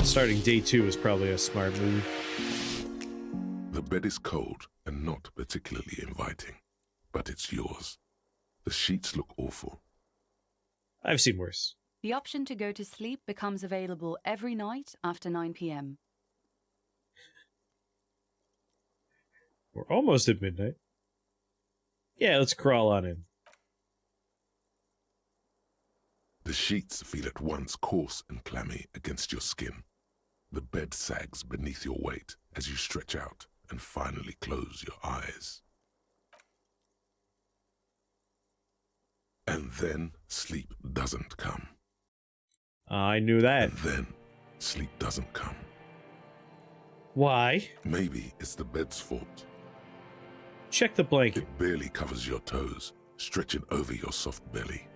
starting day 2 is probably a smart move. The bed is cold and not particularly inviting, but it's yours. The sheets look awful. I've seen worse. The option to go to sleep becomes available every night after 9 p.m. We're almost at midnight. Yeah, let's crawl on in. The sheets feel at once coarse and clammy against your skin. The bed sags beneath your weight as you stretch out and finally close your eyes. And then sleep doesn't come. I knew that. And then sleep doesn't come. Why? Maybe it's the bed's fault. Check the blanket. It barely covers your toes, stretching over your soft belly.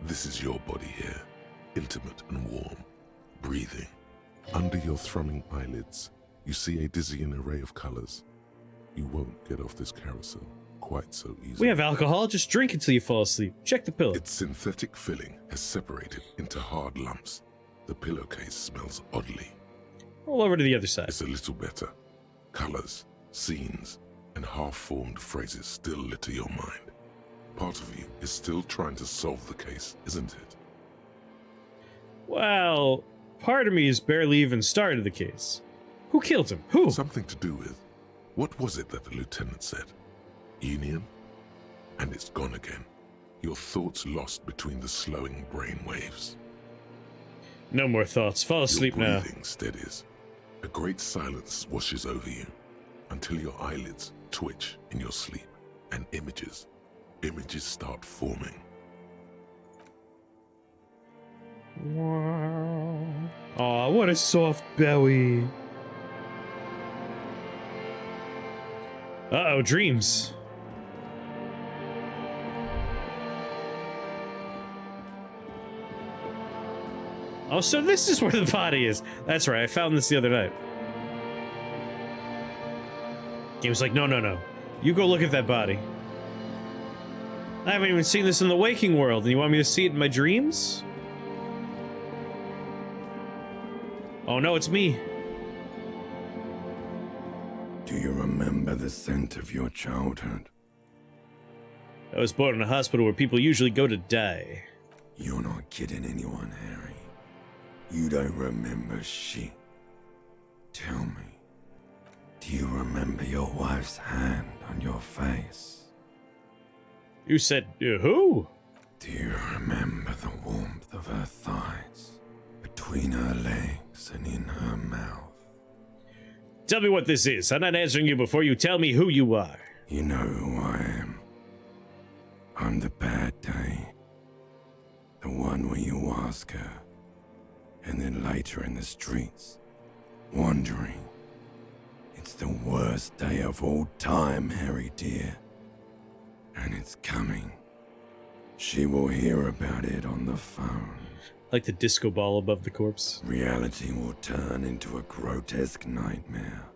This is your body here, intimate and warm, breathing. Under your thrumming eyelids, you see a dizzying array of colors. You won't get off this carousel quite so easily. We have alcohol. Just drink until you fall asleep. Check the pillow. Its synthetic filling has separated into hard lumps. The pillowcase smells oddly. Roll over to the other side. It's a little better. Colors, scenes, and half-formed phrases still litter your mind. Part of you is still trying to solve the case, isn't it? Well, part of me has barely even started the case. Who killed him? Who? Something to do with... What was it that the lieutenant said? Union? And it's gone again. Your thoughts lost between the slowing brain waves. No more thoughts. Fall asleep now. Your breathing steadies. A great silence washes over you until your eyelids twitch in your sleep and images start forming. Wow. Aw, what a soft belly. Uh-oh, dreams. Oh, so this is where the body is. That's right, I found this the other night. He was like, no. You go look at that body. I haven't even seen this in the waking world, and you want me to see it in my dreams? Oh no, it's me. Do you remember the scent of your childhood? I was born in a hospital where people usually go to die. You're not kidding anyone, Harry. You don't remember shit. Tell me, do you remember your wife's hand on your face? You said, who? Do you remember the warmth of her thighs, between her legs and in her mouth? Tell me what this is. I'm not answering you before you tell me who you are. You know who I am. I'm the bad day. The one where you ask her, and then later in the streets, wandering. It's the worst day of all time, Harry dear. And it's coming. She will hear about it on the phone. Like the disco ball above the corpse. Reality will turn into a grotesque nightmare.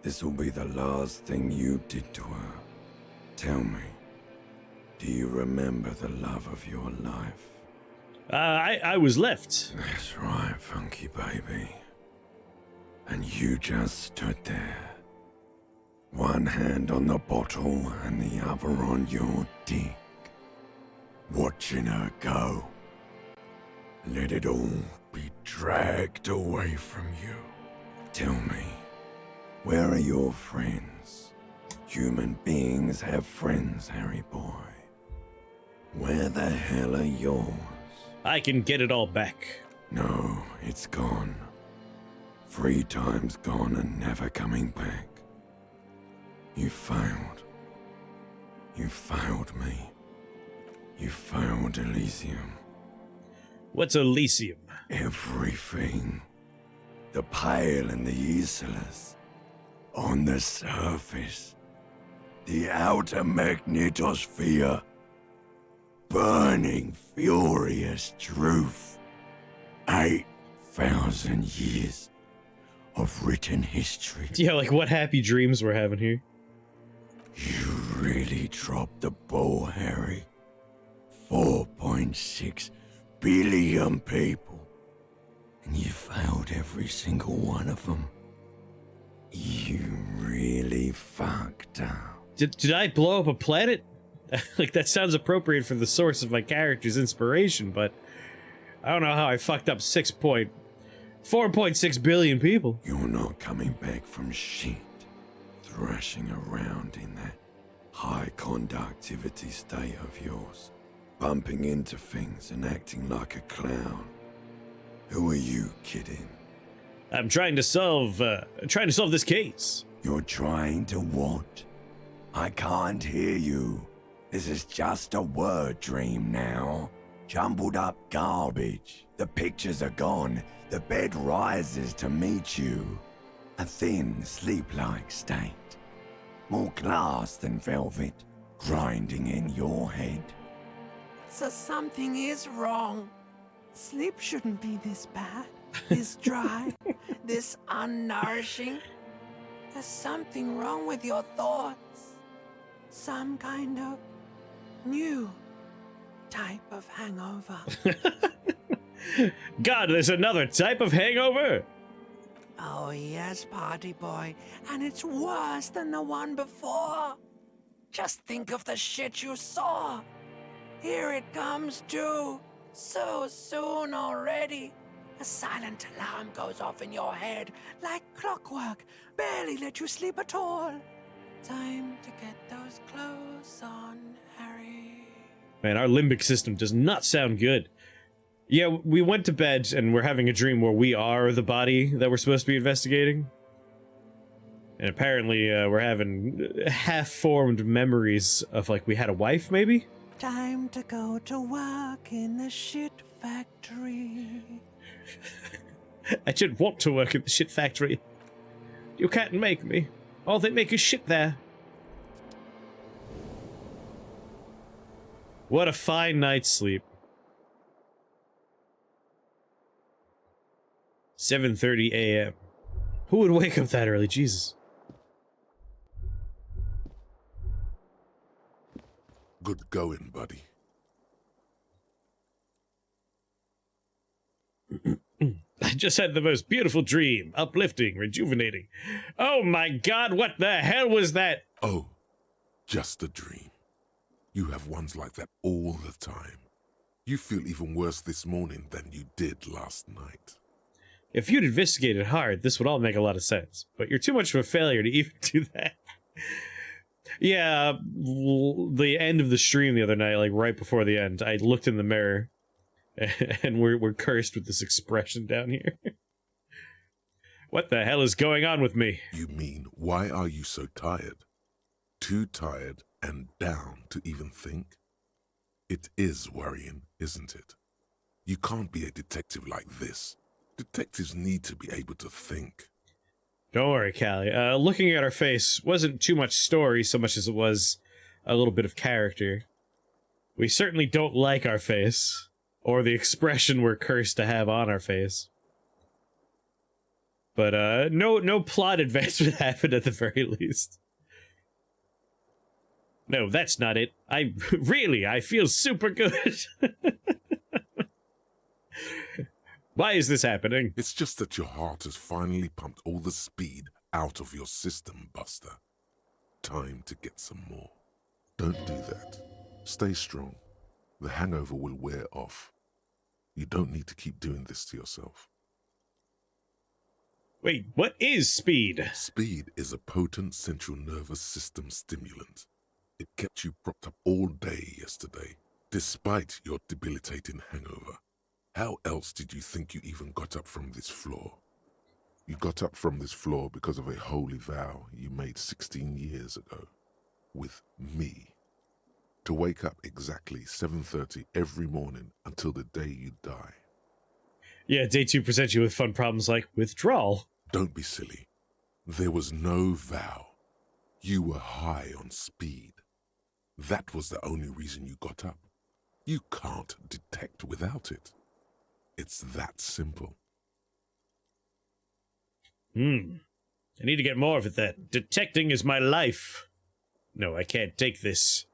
This will be the last thing you did to her. Tell me, do you remember the love of your life? I was left. That's right, funky baby. And you just stood there. One hand on the bottle and the other on your dick. Watching her go. Let it all be dragged away from you. Tell me, where are your friends? Human beings have friends, Harry boy. Where the hell are yours? I can get it all back. No, it's gone. 3 times gone and never coming back. You failed. You failed me. You failed Elysium. What's Elysium? Everything. The pale and the useless. On the surface. The outer magnetosphere. Burning, furious truth. 8,000 years of written history. Yeah, like what happy dreams we're having here. You really dropped the ball, Harry. 4.6 billion people. And you failed every single one of them. You really fucked up. Did I blow up a planet? Like, that sounds appropriate for the source of my character's inspiration, but I don't know how I fucked up 4.6 billion people. You're not coming back from shit. Thrashing around in that high conductivity state of yours. Bumping into things and acting like a clown. Who are you kidding? I'm trying to solve this case. You're trying to what? I can't hear you. This is just a word dream now. Jumbled up garbage. The pictures are gone. The bed rises to meet you. A thin, sleep-like state. More glass than velvet, grinding in your head. So something is wrong. Sleep shouldn't be this bad, this dry, this unnourishing. There's something wrong with your thoughts. Some kind of new type of hangover. God, there's another type of hangover? Oh yes, party boy, and it's worse than the one before. Just think of the shit you saw. Here it comes too. So soon already. A silent alarm goes off in your head like clockwork. Barely let you sleep at all. Time to get those clothes on, Harry. Man, our limbic system does not sound good. Yeah, we went to bed and we're having a dream where we are the body that we're supposed to be investigating. And apparently, we're having half-formed memories of, like, we had a wife, maybe? Time to go to work in the shit factory. I didn't want to work at the shit factory. You can't make me. All they make is shit there. What a fine night's sleep. 7:30 a.m. Who would wake up that early? Jesus. Good going, buddy. I just had the most beautiful dream. Uplifting, rejuvenating. Oh my god, what the hell was that? Oh, just a dream. You have ones like that all the time. You feel even worse this morning than you did last night. If you'd investigated hard, this would all make a lot of sense. But you're too much of a failure to even do that. Yeah, the end of the stream the other night, like right before the end, I looked in the mirror, and we're cursed with this expression down here. What the hell is going on with me? You mean, why are you so tired? Too tired and down to even think? It is worrying, isn't it? You can't be a detective like this. Detectives need to be able to think. Don't worry, Callie. Looking at our face wasn't too much story so much as it was a little bit of character. We certainly don't like our face, or the expression we're cursed to have on our face. But, no plot advancement happened at the very least. No, that's not it. I feel super good. Why is this happening? It's just that your heart has finally pumped all the speed out of your system, Buster. Time to get some more. Don't do that. Stay strong. The hangover will wear off. You don't need to keep doing this to yourself. Wait, what is speed? Speed is a potent central nervous system stimulant. It kept you propped up all day yesterday, despite your debilitating hangover. How else did you think you even got up from this floor? You got up from this floor because of a holy vow you made 16 years ago. With me. To wake up exactly 7:30 every morning until the day you die. Yeah, day 2 presents you with fun problems like withdrawal. Don't be silly. There was no vow. You were high on speed. That was the only reason you got up. You can't detect without it. It's that simple. I need to get more of it then. Detecting is my life. No, I can't take this.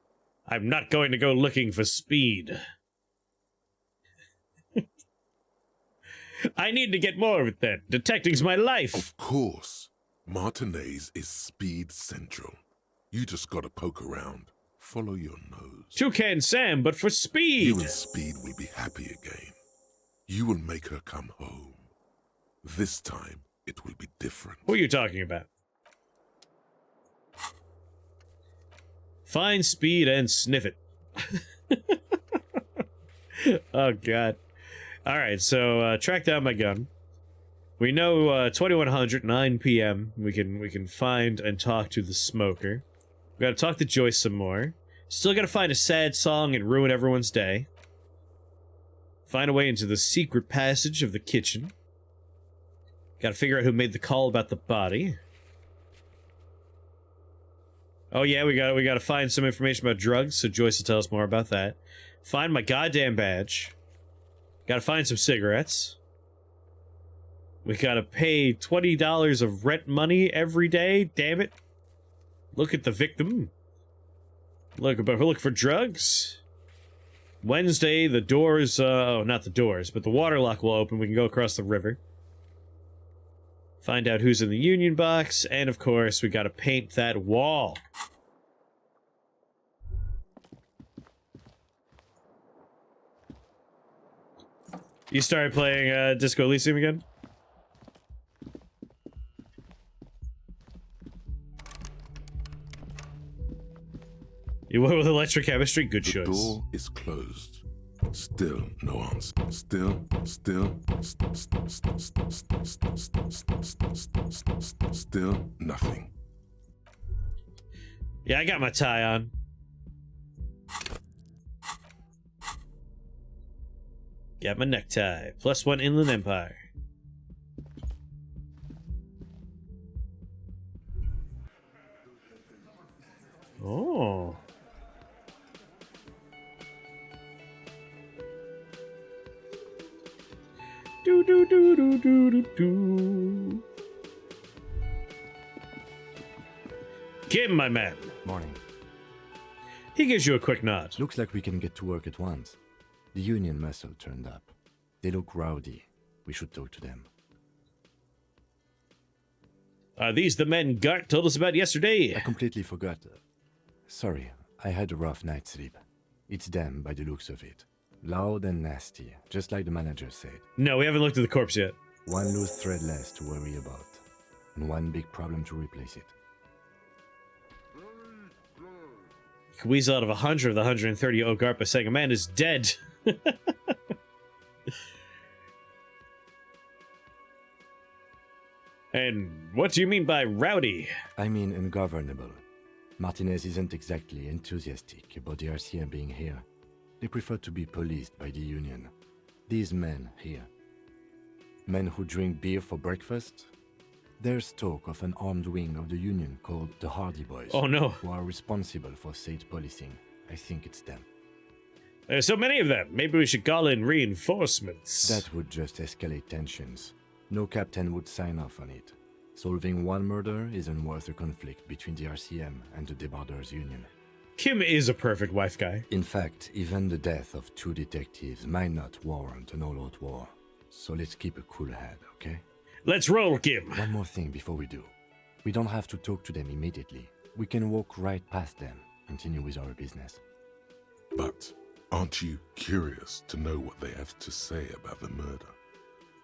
I'm not going to go looking for speed. I need to get more of it then. Detecting's my life. Of course. Martinez is speed central. You just gotta poke around. Follow your nose. Toucan Sam, but for speed. You and Speed will be happy again. You will make her come home. This time, it will be different. Who are you talking about? Find Speed and sniff it. Oh, God. Alright, so track down my gun. We know 2100, 9 p.m. We can find and talk to the smoker. We gotta talk to Joyce some more. Still gotta find a sad song and ruin everyone's day. Find a way into the secret passage of the kitchen. Gotta figure out who made the call about the body. Oh yeah, we gotta find some information about drugs, so Joyce will tell us more about that. Find my goddamn badge. Gotta find some cigarettes. We gotta pay $20 of rent money every day, damn it. Look at the victim. Look, but we're looking for drugs. Wednesday, the doors, oh, not the doors, but the water lock will open. We can go across the river. Find out who's in the union box, and of course, we gotta paint that wall. You started playing Disco Elysium again? You went with electrochemistry? Good The choice. door is closed. Still no answer. Still nothing. Yeah, I got my tie on. Got my necktie. +1 Inland Empire. Oh. Do do do do do do do. Kim, my man. Morning. He gives you a quick nod. Looks like we can get to work at once. The Union muscle turned up. They look rowdy. We should talk to them. Are these the men Gart told us about yesterday? I completely forgot. Sorry, I had a rough night's sleep. It's them by the looks of it. Loud and nasty, just like the manager said. No, we haven't looked at the corpse yet. One loose thread less to worry about. And one big problem to replace it. Weasel out of 100 of the 130 Ogart by saying a man is dead. And what do you mean by rowdy? I mean ungovernable. Martinez isn't exactly enthusiastic about the RCM being here. They prefer to be policed by the Union. These men here. Men who drink beer for breakfast? There's talk of an armed wing of the Union called the Hardy Boys. Oh no. Who are responsible for state policing. I think it's them. There's so many of them. Maybe we should call in reinforcements. That would just escalate tensions. No captain would sign off on it. Solving one murder isn't worth a conflict between the RCM and the Debarders Union. Kim is a perfect wife guy. In fact, even the death of 2 detectives might not warrant an all-out war. So let's keep a cool head, okay? Let's roll, Kim. One more thing before we do. We don't have to talk to them immediately. We can walk right past them, continue with our business. But aren't you curious to know what they have to say about the murder?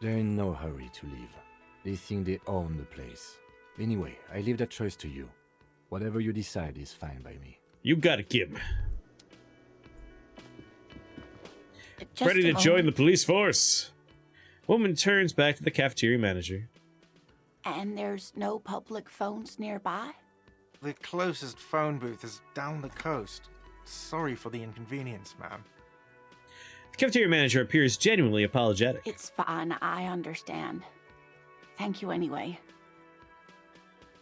They're in no hurry to leave. They think they own the place. Anyway, I leave that choice to you. Whatever you decide is fine by me. You got it, Kim. Just Ready a to join moment. the police force. Woman turns back to the cafeteria manager. And there's no public phones nearby? The closest phone booth is down the coast. Sorry for the inconvenience, ma'am. The cafeteria manager appears genuinely apologetic. It's fine, I understand. Thank you anyway.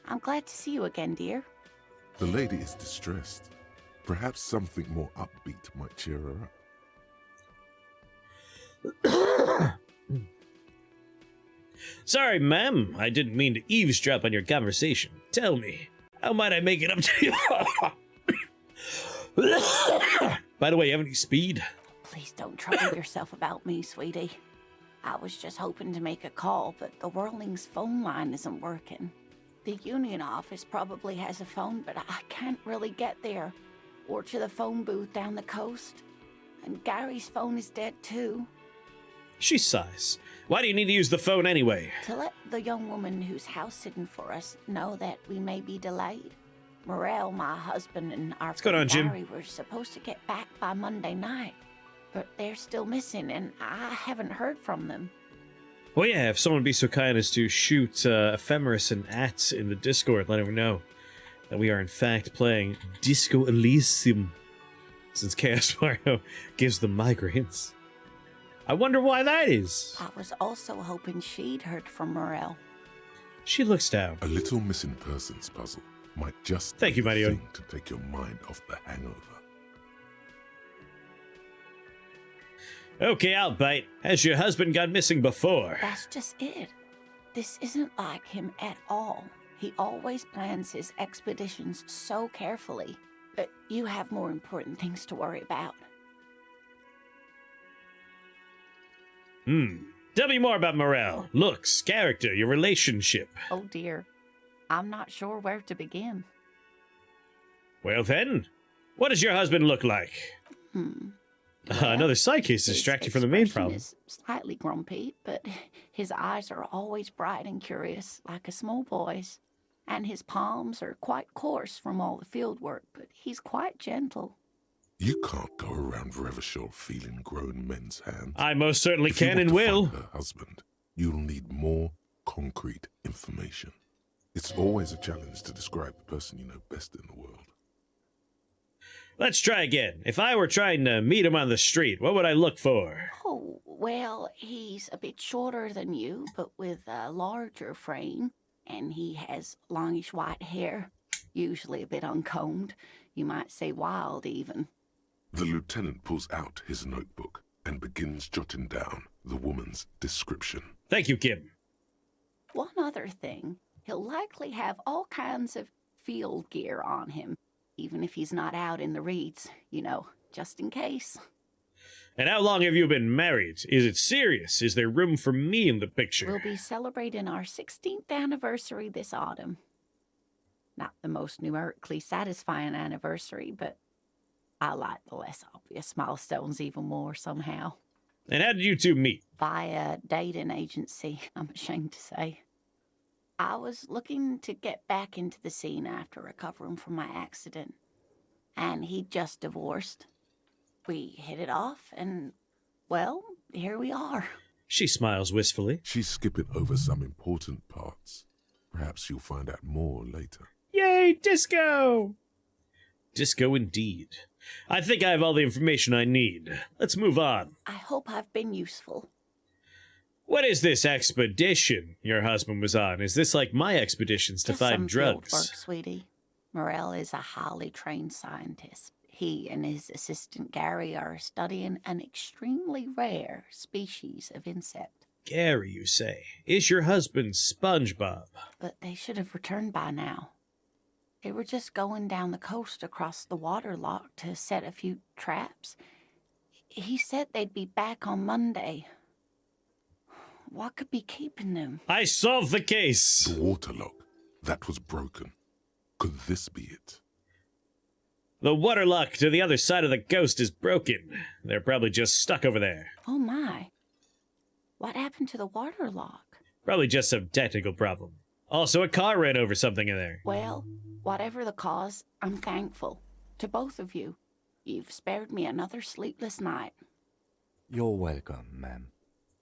I'm glad to see you again, dear. The lady is distressed. Perhaps something more upbeat might cheer her up. Sorry, ma'am. I didn't mean to eavesdrop on your conversation. Tell me, how might I make it up to you? By the way, you have any speed? Please don't trouble yourself about me, sweetie. I was just hoping to make a call, but the Whirling's phone line isn't working. The Union office probably has a phone, but I can't really get there. Or to the phone booth down the coast. And Gary's phone is dead too. She sighs. Why do you need to use the phone anyway? To let the young woman who's house sitting for us know that we may be delayed. Morel, my husband, and our going on, friend Jim? Gary were supposed to get back by Monday night. But they're still missing, and I haven't heard from them. Well, yeah, if someone would be so kind as to shoot Ephemeris and At in the Discord, let him know that we are in fact playing Disco Elysium, since Chaos Mario gives them migraines. I wonder why that is. I was also hoping she'd heard from Morel. She looks down. A little missing persons puzzle might just Thank you, be the Mario. thing to take your mind off the hangover. Okay, I'll bite. Has your husband gone missing before? That's just it. This isn't like him at all. He always plans his expeditions so carefully. But you have more important things to worry about. Tell me more about Morel. Looks, character, your relationship. Oh dear. I'm not sure where to begin. Well then, what does your husband look like? Another side case to His distract you from the main expression problem. is slightly grumpy, but his eyes are always bright and curious, like a small boy's. And his palms are quite coarse from all the field work, but he's quite gentle. You can't go around Revachol feeling grown men's hands. I most certainly If you can want and to will. find her husband, you'll need more concrete information. It's always a challenge to describe the person you know best in the world. Let's try again. If I were trying to meet him on the street, what would I look for? Oh, well, he's a bit shorter than you, but with a larger frame. And he has longish white hair, usually a bit uncombed. You might say wild, even. The lieutenant pulls out his notebook and begins jotting down the woman's description. Thank you, Kim. One other thing, he'll likely have all kinds of field gear on him, even if he's not out in the reeds, you know, just in case. And how long have you been married? Is it serious? Is there room for me in the picture? We'll be celebrating our 16th anniversary this autumn. Not the most numerically satisfying anniversary, but I like the less obvious milestones even more somehow. And how did you two meet? Via dating agency, I'm ashamed to say. I was looking to get back into the scene after recovering from my accident, and he'd just divorced. We hit it off, and, well, here we are. She smiles wistfully. She's skipping over some important parts. Perhaps you'll find out more later. Yay, disco! Disco indeed. I think I have all the information I need. Let's move on. I hope I've been useful. What is this expedition your husband was on? Is this like my expeditions to Just find some drugs? field work, sweetie. Morel is a highly trained scientist. He and his assistant Gary are studying an extremely rare species of insect. Gary, you say. Is your husband SpongeBob? But they should have returned by now. They were just going down the coast across the water lock to set a few traps. He said they'd be back on Monday. What could be keeping them? I solved the case! The waterlock. That was broken. Could this be it? The water lock to the other side of the ghost is broken. They're probably just stuck over there. Oh my. What happened to the water lock? Probably just some technical problem. Also, a car ran over something in there. Well, whatever the cause, I'm thankful. To both of you. You've spared me another sleepless night. You're welcome, ma'am.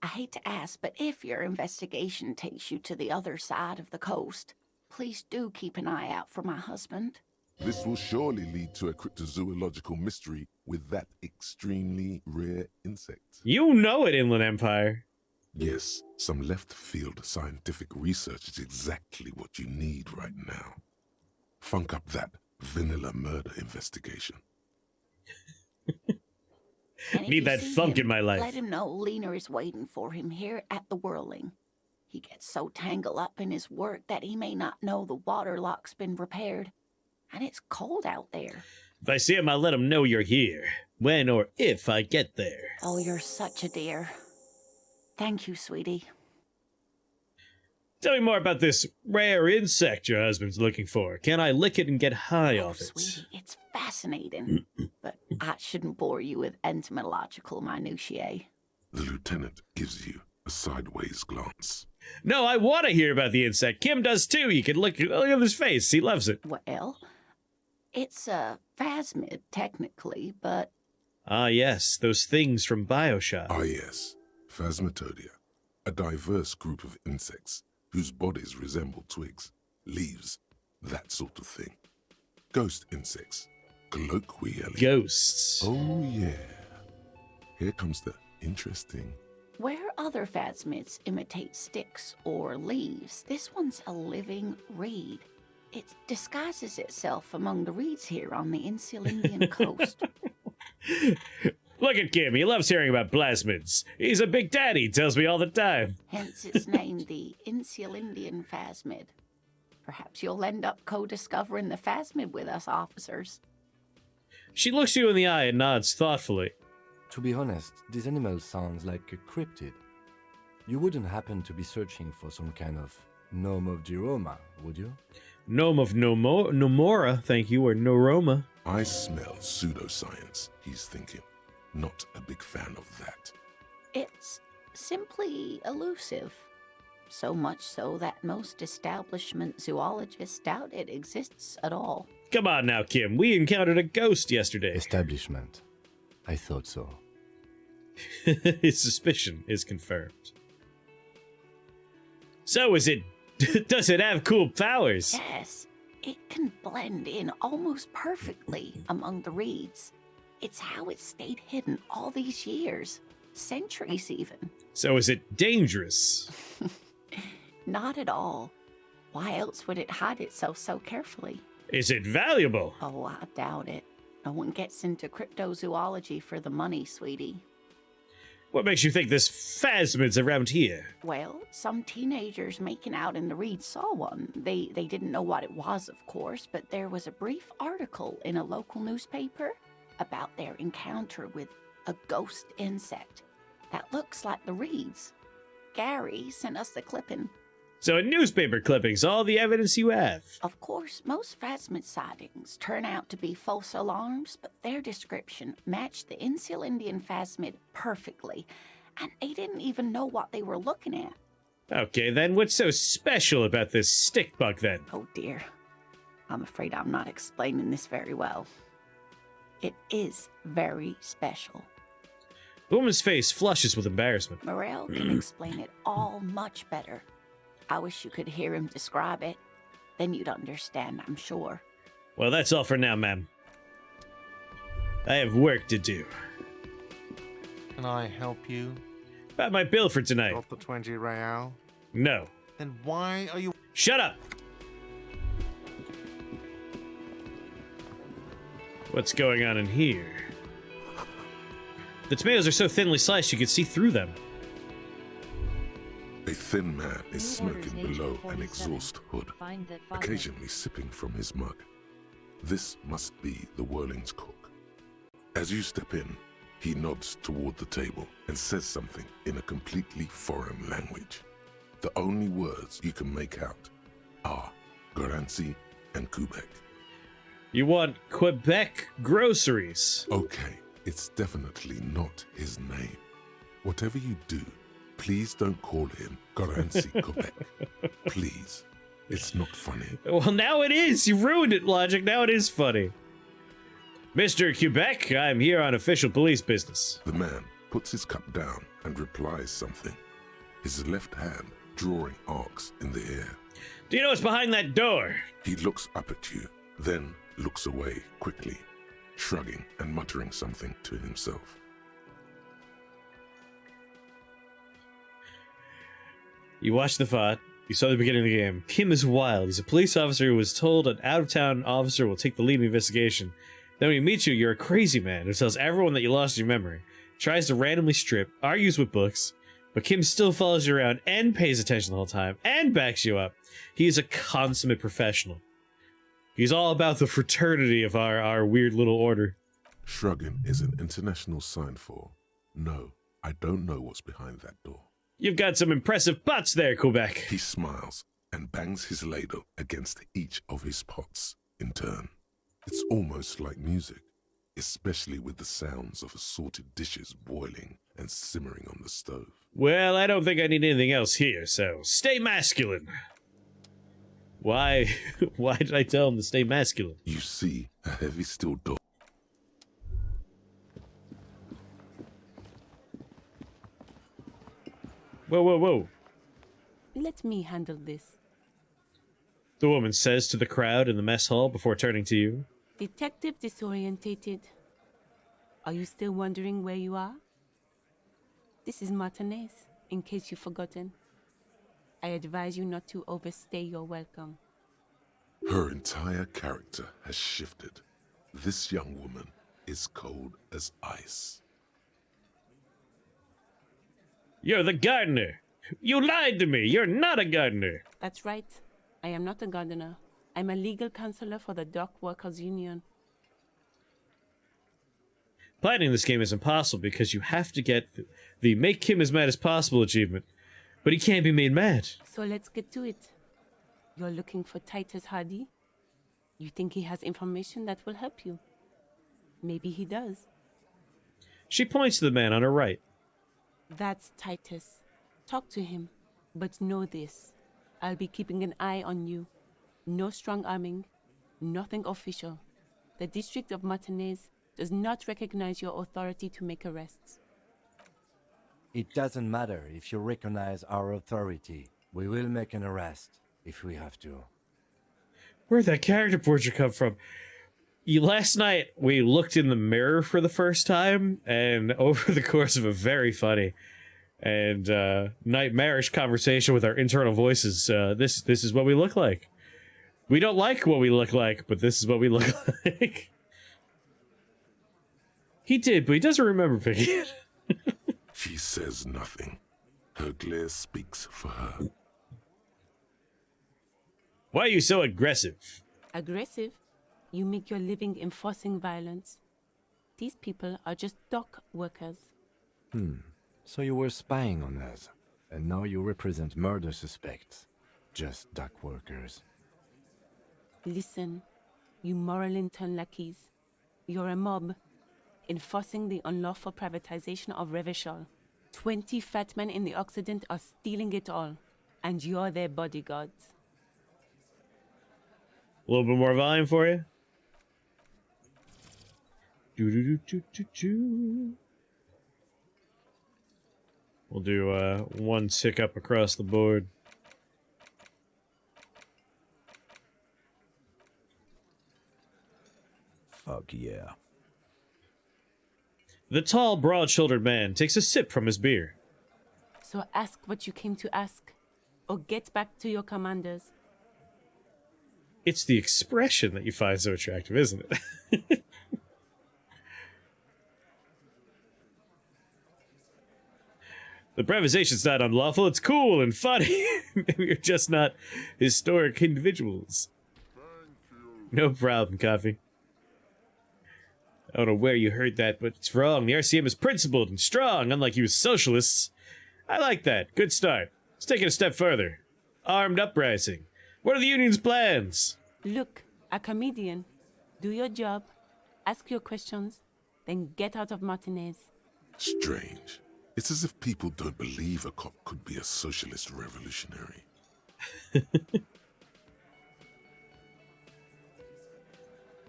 I hate to ask, but if your investigation takes you to the other side of the coast, please do keep an eye out for my husband. This will surely lead to a cryptozoological mystery with that extremely rare insect. You know it, Inland Empire. Yes, some left-field scientific research is exactly what you need right now. Funk up that vanilla murder investigation. And if Need you that see funk him, in my life. Let him know Lena is waiting for him here at the Whirling. He gets so tangled up in his work that he may not know the water lock's been repaired. And it's cold out there. If I see him, I'll let him know you're here. When or if I get there. Oh, you're such a dear. Thank you, sweetie. Tell me more about this rare insect your husband's looking for. Can I lick it and get high Oh, off it? sweetie, it's fascinating. But I shouldn't bore you with entomological minutiae. The lieutenant gives you a sideways glance. No, I want to hear about the insect. Kim does too. You can look at his face. He loves it. Well, it's a phasmid, technically, but Ah, yes, those things from Bioshock. Ah yes, Phasmatodia, a diverse group of insects whose bodies resemble twigs, leaves, that sort of thing. Ghost insects, colloquially. Ghosts. Oh yeah. Here comes the interesting. where other phasmids imitate sticks or leaves, this one's a living reed. It disguises itself among the reeds here on the Insular Indian coast. Look at Kim. He loves hearing about plasmids. He's a big daddy. He tells me all the time. Hence its name, the Insular Indian phasmid. Perhaps you'll end up co-discovering the phasmid with us officers. She looks you in the eye and nods thoughtfully. To be honest, this animal sounds like a cryptid. You wouldn't happen to be searching for some kind of gnome of Jeroma, would you? Gnome of Nomora, thank you, or Noroma. I smell pseudoscience, he's thinking. Not a big fan of that. It's simply elusive. So much so that most establishment zoologists doubt it exists at all. Come on now, Kim. We encountered a ghost yesterday. Establishment. I thought so. His suspicion is confirmed. So is it... does it have cool powers? Yes, it can blend in almost perfectly among the reeds. It's how it stayed hidden all these years, centuries even. So is it dangerous? Not at all. Why else would it hide itself so carefully? Is it valuable? Oh, I doubt it. No one gets into cryptozoology for the money, sweetie. What makes you think this phasmid's around here? Well, some teenagers making out in the reeds saw one. They didn't know what it was, of course, but there was a brief article in a local newspaper about their encounter with a ghost insect that looks like the reeds. Gary sent us the clipping. So a newspaper clipping's all the evidence you have. Of course, most phasmid sightings turn out to be false alarms, but their description matched the Insular Indian phasmid perfectly, and they didn't even know what they were looking at. Okay, then what's so special about this stick bug then? Oh dear, I'm afraid I'm not explaining this very well. It is very special. The woman's face flushes with embarrassment. Morel can explain it all much better. I wish you could hear him describe it. Then you'd understand, I'm sure. Well, that's all for now, ma'am. I have work to do. Can I help you? About my bill for tonight. Got the 20 real? No. Then why are you... Shut up! What's going on in here? The tomatoes are so thinly sliced you can see through them. A thin man is smoking below an exhaust hood, occasionally sipping from his mug. This must be the Whirling's cook. As you step in, he nods toward the table and says something in a completely foreign language. The only words you can make out are Garancy and Quebec. You want Quebec groceries. Okay, it's definitely not his name. Whatever you do, please don't call him Garancy Quebec. Please. It's not funny. Well, now it is. You ruined it, Logic. Now it is funny. Mr. Quebec, I'm here on official police business. The man puts his cup down and replies something, his left hand drawing arcs in the air. Do you know what's behind that door? He looks up at you, then looks away quickly, shrugging and muttering something to himself. You watched the VOD. You saw the beginning of the game. Kim is wild. He's a police officer who was told an out-of-town officer will take the lead in the investigation. Then when he meets you, you're a crazy man who tells everyone that you lost your memory, tries to randomly strip, argues with books, but Kim still follows you around and pays attention the whole time, and backs you up. He is a consummate professional. He's all about the fraternity of our weird little order. Shrugging is an international sign for, no, I don't know what's behind that door. You've got some impressive pots there, Quebec. He smiles and bangs his ladle against each of his pots in turn. It's almost like music, especially with the sounds of assorted dishes boiling and simmering on the stove. Well, I don't think I need anything else here, so stay masculine. Why? Why did I tell him to stay masculine? You see a heavy steel door. Whoa, whoa, whoa. Let me handle this. The woman says to the crowd in the mess hall before turning to you. Detective disorientated. Are you still wondering where you are? This is Martinez, in case you've forgotten. I advise you not to overstay your welcome. Her entire character has shifted. This young woman is cold as ice. You're the gardener. You lied to me. You're not a gardener. That's right. I am not a gardener. I'm a legal counselor for the Dock Workers Union. Planning this game is impossible because you have to get the make him as mad as possible achievement. But he can't be made mad. So let's get to it. You're looking for Titus Hardy? You think he has information that will help you? Maybe he does. She points to the man on her right. That's Titus. Talk to him. But know this. I'll be keeping an eye on you. No strong arming. Nothing official. The District of Martinez does not recognize your authority to make arrests. It doesn't matter if you recognize our authority. We will make an arrest if we have to. Where'd that character portrait come from? Last night, we looked in the mirror for the first time, and over the course of a very funny and nightmarish conversation with our internal voices, this is what we look like. We don't like what we look like, but this is what we look like. He did, but he doesn't remember picking it. She says nothing. Her glare speaks for her. Why are you so aggressive? Aggressive? You make your living enforcing violence. These people are just dock workers. So you were spying on us, and now you represent murder suspects. Just dock workers. Listen, you moral intern lackeys. You're a mob, enforcing the unlawful privatization of Revachol. 20 fat men in the Occident are stealing it all, and you're their bodyguards. A little bit more volume for you. Do. We'll do one tick up across the board. Fuck yeah. The tall, broad-shouldered man takes a sip from his beer. So ask what you came to ask, or get back to your commanders. It's the expression that you find so attractive, isn't it? The privation's not unlawful, it's cool and funny. Maybe you're just not historic individuals. No problem, Coffee. I don't know where you heard that, but it's wrong. The RCM is principled and strong, unlike you socialists. I like that. Good start. Let's take it a step further. Armed uprising. What are the union's plans? Look, a comedian. Do your job, ask your questions, then get out of Martinez. Strange. It's as if people don't believe a cop could be a socialist revolutionary.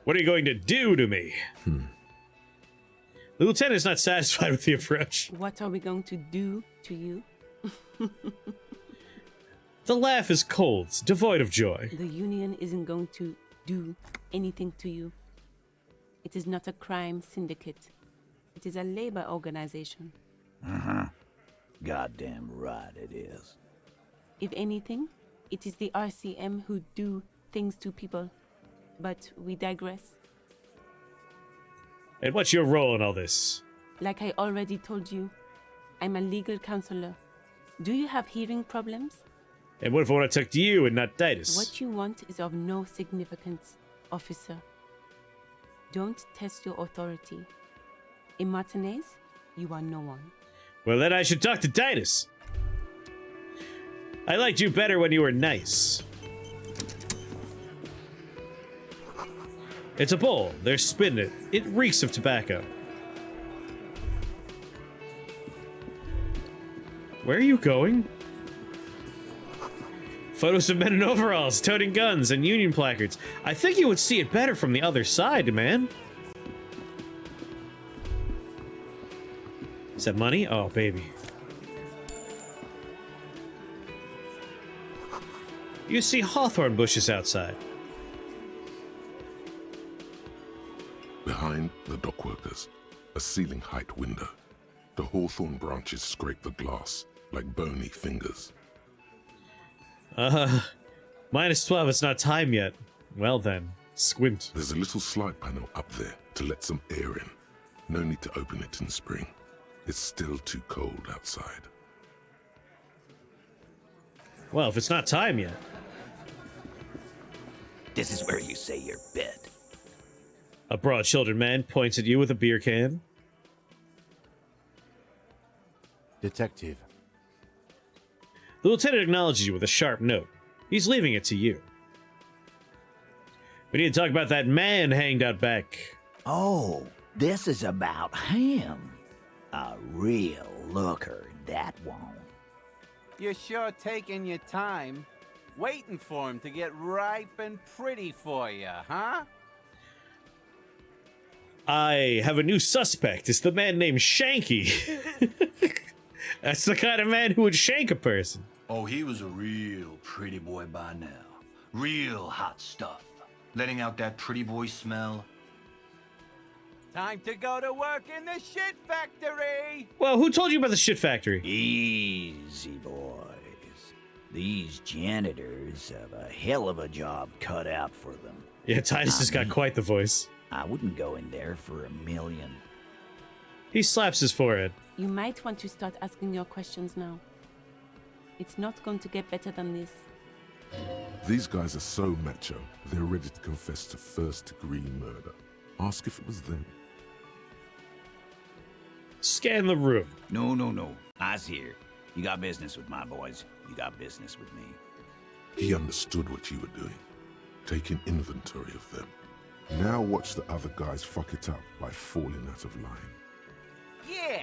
What are you going to do to me? The lieutenant's not satisfied with the approach. What are we going to do to you? The laugh is cold, devoid of joy. The union isn't going to do anything to you. It is not a crime syndicate. It is a labor organization. Goddamn right it is. If anything, it is the RCM who do things to people. But we digress. And what's your role in all this? Like I already told you, I'm a legal counselor. Do you have hearing problems? And what if I want to talk to you and not Titus? What you want is of no significance, officer. Don't test your authority. In Martinez, you are no one. Well, then I should talk to Titus. I liked you better when you were nice. It's a bowl. They're spinning it. It reeks of tobacco. Where are you going? Photos of men in overalls, toting guns, and Union placards. I think you would see it better from the other side, man. Is that money? Oh, baby. You see hawthorn bushes outside. Behind the dockworkers, a ceiling-height window. The hawthorn branches scrape the glass like bony fingers. -12, it's not time yet. Well then, squint. There's a little slide panel up there to let some air in. No need to open it in spring. It's still too cold outside. Well, if it's not time yet. This is where you say your bid. A broad-shouldered man points at you with a beer can. Detective. The lieutenant acknowledges you with a sharp note. He's leaving it to you. We need to talk about that man hanged out back. Oh, this is about him. A real looker, that one. You're sure taking your time, waiting for him to get ripe and pretty for you, huh? I have a new suspect. It's the man named Shanky. That's the kind of man who would shank a person. Oh, he was a real pretty boy by now. Real hot stuff. Letting out that pretty boy smell. Time to go to work in the shit factory! Well, who told you about the shit factory? Easy, boys. These janitors have a hell of a job cut out for them. Yeah, Titus has got quite the voice. I wouldn't go in there for $1 million. He slaps his forehead. You might want to start asking your questions now. It's not going to get better than this. These guys are so macho, they're ready to confess to first-degree murder. Ask if it was them. Scan the room. No. I's here. You got business with my boys. You got business with me. He understood what you were doing, taking inventory of them. Now watch the other guys fuck it up by falling out of line. Yeah!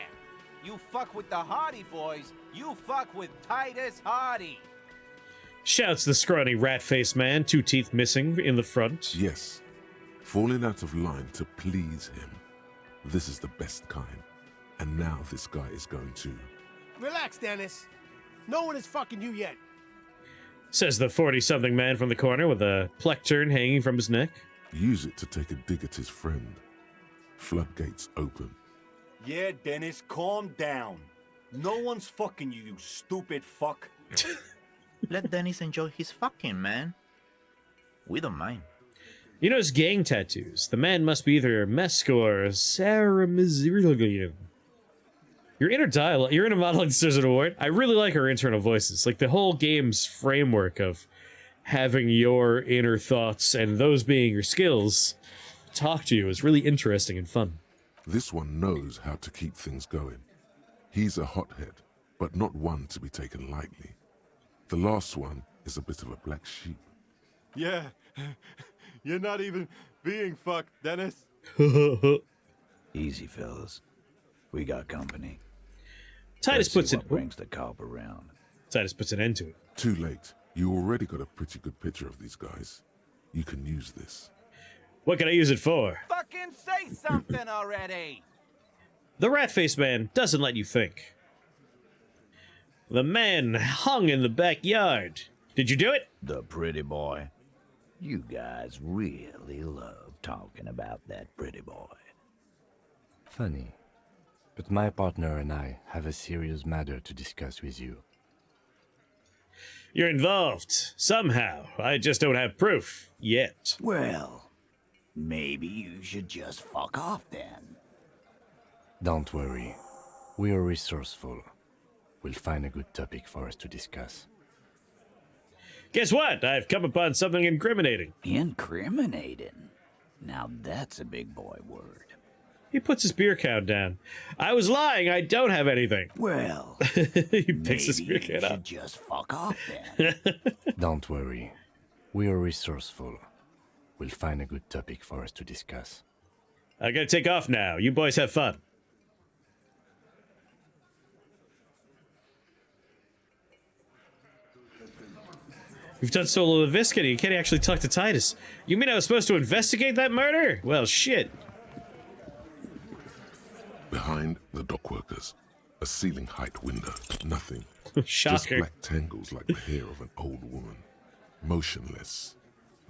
You fuck with the Hardy boys, you fuck with Titus Hardy! Shouts the scrawny rat-faced man, 2 teeth missing in the front. Yes, falling out of line to please him. This is the best kind. And now this guy is going to... Relax, Dennis. No one is fucking you yet. Says the 40-something man from the corner with a plectern hanging from his neck. Use it to take a dig at his friend. Floodgates open. Yeah, Dennis, calm down. No one's fucking you, you stupid fuck. Let Dennis enjoy his fucking, man. We don't mind. You notice gang tattoos. The man must be either Mesk or Saramizirian. Your inner modeling deserves an award. I really like our internal voices. Like, the whole game's framework of having your inner thoughts and those being your skills talk to you is really interesting and fun. This one knows how to keep things going. He's a hothead, but not one to be taken lightly. The last one is a bit of a black sheep. Yeah, you're not even being fucked, Dennis. Easy, fellas. We got company. Titus puts it. Brings the cop around. Titus puts an end to it. Too late. You already got a pretty good picture of these guys. You can use this. What can I use it for? Fucking say something already! The rat-faced man doesn't let you think. The man hung in the backyard. Did you do it? The pretty boy. You guys really love talking about that pretty boy. Funny. But my partner and I have a serious matter to discuss with you. You're involved. Somehow. I just don't have proof. Yet. Well, maybe you should just fuck off then. Don't worry. We are resourceful. We'll find a good topic for us to discuss. Guess what? I've come upon something incriminating. Incriminating? Now that's a big boy word. He puts his beer can down. I was lying. I don't have anything. Well, he picks his beer maybe can you should up. just fuck off then. Don't worry. We are resourceful. We'll find a good topic for us to discuss. I gotta take off now. You boys have fun. We've done so little of Viscity, you can't actually talk to Titus. You mean I was supposed to investigate that murder? Well, shit. Behind the dockworkers, a ceiling-height window. Nothing. Shocker. Just black tangles like the hair of an old woman. Motionless.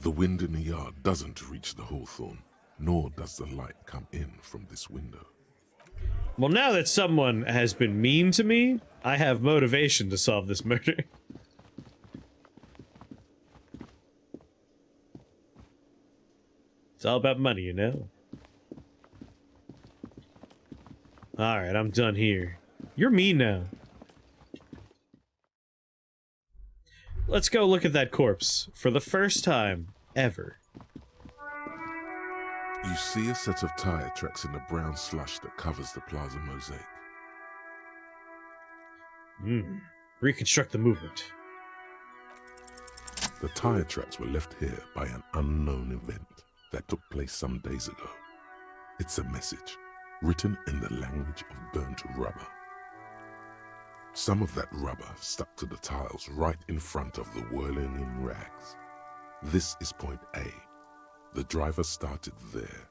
The wind in the yard doesn't reach the hawthorn, nor does the light come in from this window. Well, now that someone has been mean to me, I have motivation to solve this murder. It's all about money, you know? Alright, I'm done here. You're mean now. Let's go look at that corpse for the first time ever. You see a set of tire tracks in the brown slush that covers the plaza mosaic. Reconstruct the movement. The tire tracks were left here by an unknown event that took place some days ago. It's a message, written in the language of burnt rubber. Some of that rubber stuck to the tiles right in front of the whirling in rags. This is point A. The driver started there,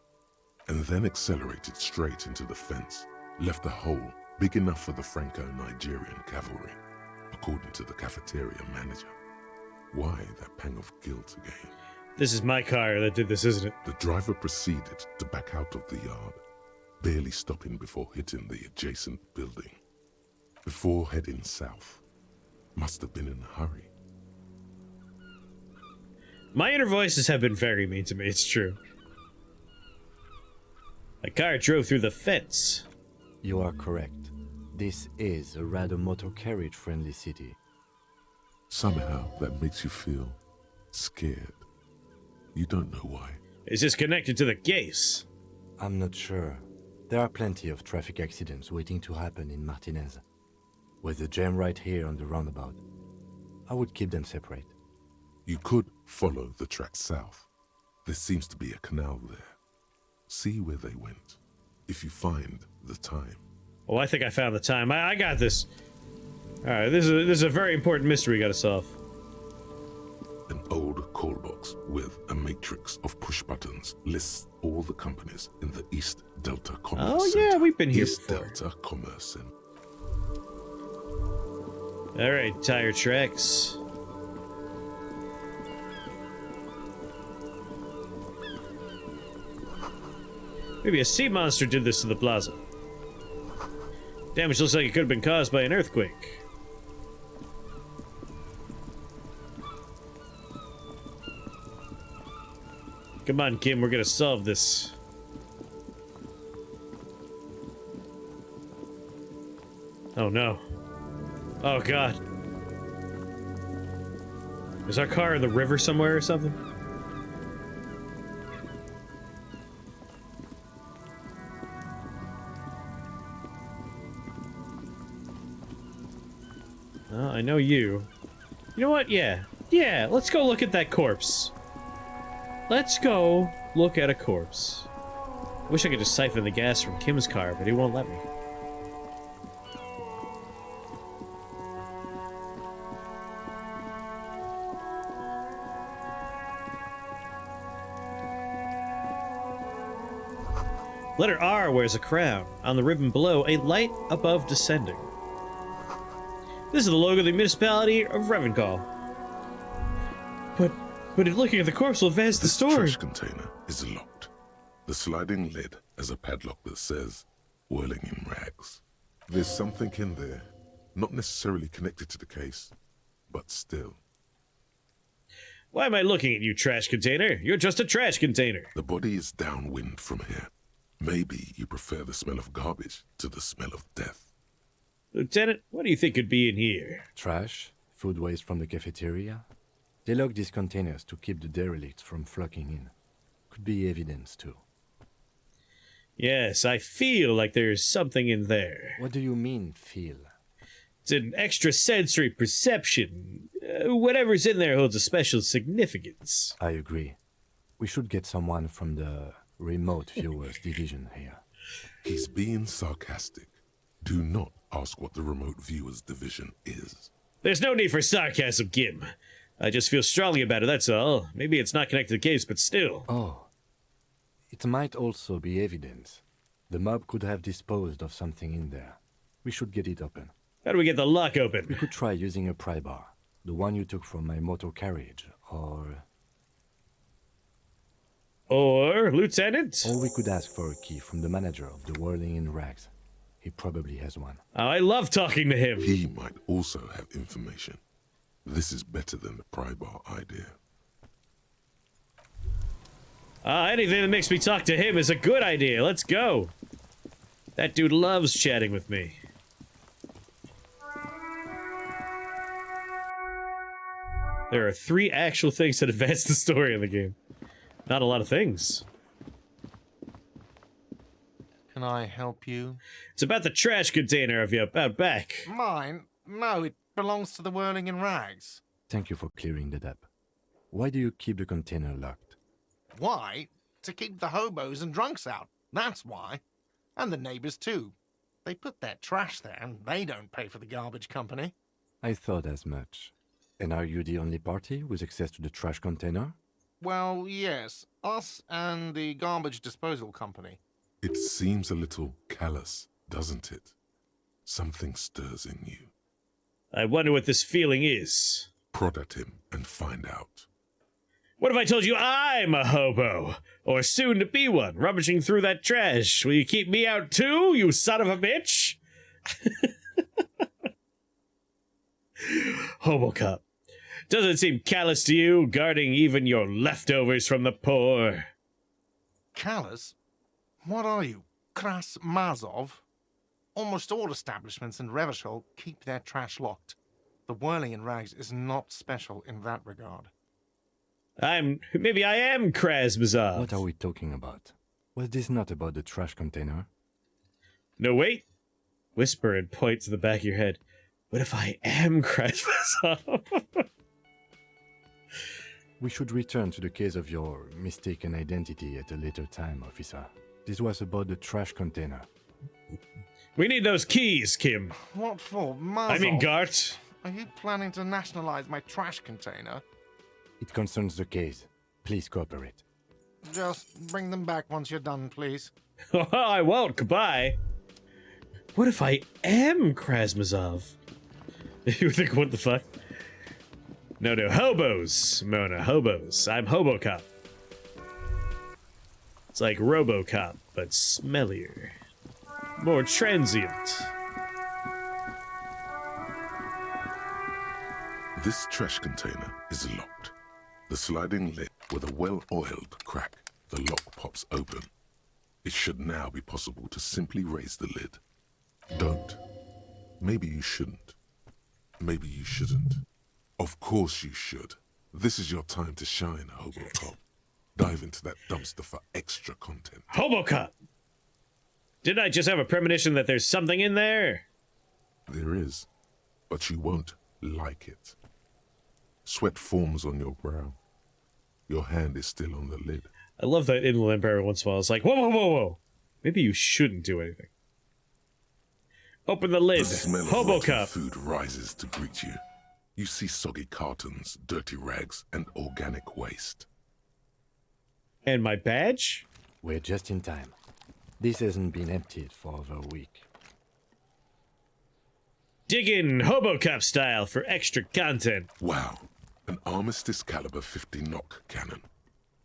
and then accelerated straight into the fence, left a hole big enough for the Franco-Nigerian cavalry, according to the cafeteria manager. Why that pang of guilt again? This is my car that did this, isn't it? The driver proceeded to back out of the yard, barely stopping before hitting the adjacent building. Before heading south. Must have been in a hurry. My inner voices have been very mean to me, it's true. My car drove through the fence. You are correct. This is a rather motor carriage-friendly city. Somehow that makes you feel scared. You don't know why. Is this connected to the case? I'm not sure. There are plenty of traffic accidents waiting to happen in Martinez. With the jam right here on the roundabout, I would keep them separate. You could follow the track south. There seems to be a canal there. See where they went, if you find the time. Oh, I think I found the time. I got this. Alright, this is a very important mystery we gotta solve. An old call box with a matrix of push buttons lists all the companies in the East Delta Commerce Center. Oh yeah, we've been here East before. Delta Commerce Center. Alright, tire tracks. Maybe a sea monster did this to the plaza. Damage looks like it could have been caused by an earthquake. Come on, Kim, we're gonna solve this. Oh no. Oh god. Is our car in the river somewhere or something? I know you. You know what? Yeah. Yeah, let's go look at that corpse. Let's go look at a corpse. Wish I could just siphon the gas from Kim's car, but he won't let me. Letter R wears a crown. On the ribbon below, a light above descending. This is the logo of the municipality of Revencall. But looking at the corpse will advance the story. This trash container is locked. The sliding lid has a padlock that says, whirling in rags. There's something in there, not necessarily connected to the case, but still. Why am I looking at you, trash container? You're just a trash container. The body is downwind from here. Maybe you prefer the smell of garbage to the smell of death. Lieutenant, what do you think could be in here? Trash, food waste from the cafeteria. They lock these containers to keep the derelicts from flocking in. Could be evidence, too. Yes, I feel like there's something in there. What do you mean, feel? It's an extrasensory perception. Whatever's in there holds a special significance. I agree. We should get someone from the remote viewers division here. He's being sarcastic. Do not ask what the remote viewers division is. There's no need for sarcasm, Kim. I just feel strongly about it, that's all. Maybe it's not connected to the case, but still. Oh. It might also be evidence. The mob could have disposed of something in there. We should get it open. How do we get the lock open? We could try using a pry bar. The one you took from my motor carriage, or... Or, Lieutenant? Or we could ask for a key from the manager of the Whirling in Rags. He probably has one. Oh, I love talking to him. He might also have information. This is better than the pry bar idea. Anything that makes me talk to him is a good idea. Let's go. That dude loves chatting with me. There are 3 actual things that advance the story in the game. Not a lot of things. Can I help you? It's about the trash container of you out back. Mine? No, it belongs to the Whirling in Rags. Thank you for clearing that up. Why do you keep the container locked? Why? To keep the hobos and drunks out. That's why. And the neighbors too. They put their trash there and they don't pay for the garbage company. I thought as much. And are you the only party with access to the trash container? Well, yes. Us and the garbage disposal company. It seems a little callous, doesn't it? Something stirs in you. I wonder what this feeling is. Prod at him and find out. What if I told you I'm a hobo? Or soon to be one, rummaging through that trash? Will you keep me out too, you son of a bitch? Hobo cop. Doesn't it seem callous to you, guarding even your leftovers from the poor? Callous? What are you, Kras Mazov? Almost all establishments in Revachol keep their trash locked. The Whirling in Rags is not special in that regard. Maybe I am Krasmazov. What are we talking about? Was this not about the trash container? No, wait. Whisper and point to the back of your head. What if I am Krasmazov? We should return to the case of your mistaken identity at a later time, officer. This was about the trash container. We need those keys, Kim. What for, Mazov? I mean, Gart. Are you planning to nationalize my trash container? It concerns the case. Please cooperate. Just bring them back once you're done, please. I won't. Goodbye. What if I am Krasmazov? You think, what the fuck? No, hobos, Mona, hobos. I'm Hobocop. It's like Robocop, but smellier. More transient. This trash container is locked. The sliding lid with a well-oiled crack, the lock pops open. It should now be possible to simply raise the lid. Don't. Maybe you shouldn't. Maybe you shouldn't. Of course you should. This is your time to shine, Hobocop. Dive into that dumpster for extra content. Hobocop! Didn't I just have a premonition that there's something in there? There is, but you won't like it. Sweat forms on your brow. Your hand is still on the lid. I love that Inland Empire every once in a while. It's like, whoa. Maybe you shouldn't do anything. Open the lid. The smell of rotten Hobocop. food rises to greet you. You see soggy cartons, dirty rags, and organic waste. And my badge? We're just in time. This hasn't been emptied for over a week. Dig in Hobocop style for extra content. Wow. An Armistice caliber 50 knock cannon.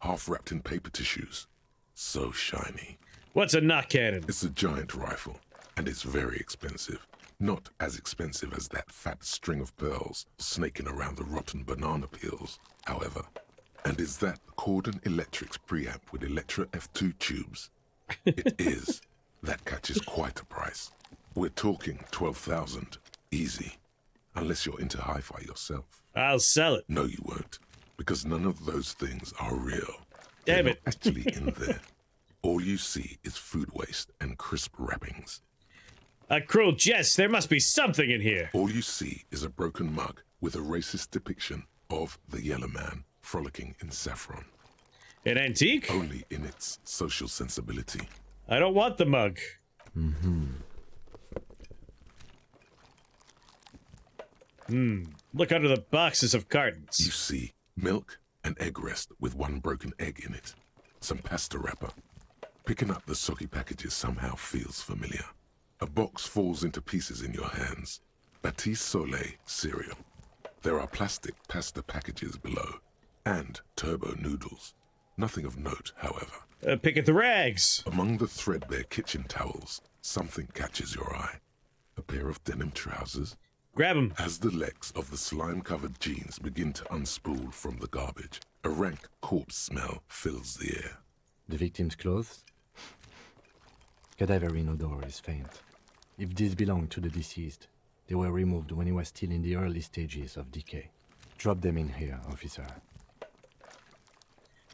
Half wrapped in paper tissues. So shiny. What's a knock cannon? It's a giant rifle, and it's very expensive. Not as expensive as that fat string of pearls snaking around the rotten banana peels, however. And is that Cordon Electric's preamp with Electra F2 tubes? It is. That catches quite a price. We're talking 12,000. Easy. Unless you're into hi-fi yourself. I'll sell it. No, you won't. Because none of those things are real. Damn They're it. not actually in there. All you see is food waste and crisp wrappings. A cruel jest. There must be something in here. All you see is a broken mug with a racist depiction of the Yellow Man frolicking in saffron. An antique? Only in its social sensibility. I don't want the mug. Look under the boxes of cartons. You see milk and egg rest with one broken egg in it. Some pasta wrapper. Picking up the soggy packages somehow feels familiar. A box falls into pieces in your hands. Baptiste Soleil cereal. There are plastic pasta packages below. And turbo noodles. Nothing of note, however. Pick at the rags. Among the threadbare kitchen towels, something catches your eye. A pair of denim trousers. Grab them. As the legs of the slime-covered jeans begin to unspool from the garbage, a rank corpse smell fills the air. The victim's clothes? Cadaverine odor is faint. If these belong to the deceased, they were removed when he was still in the early stages of decay. Drop them in here, officer.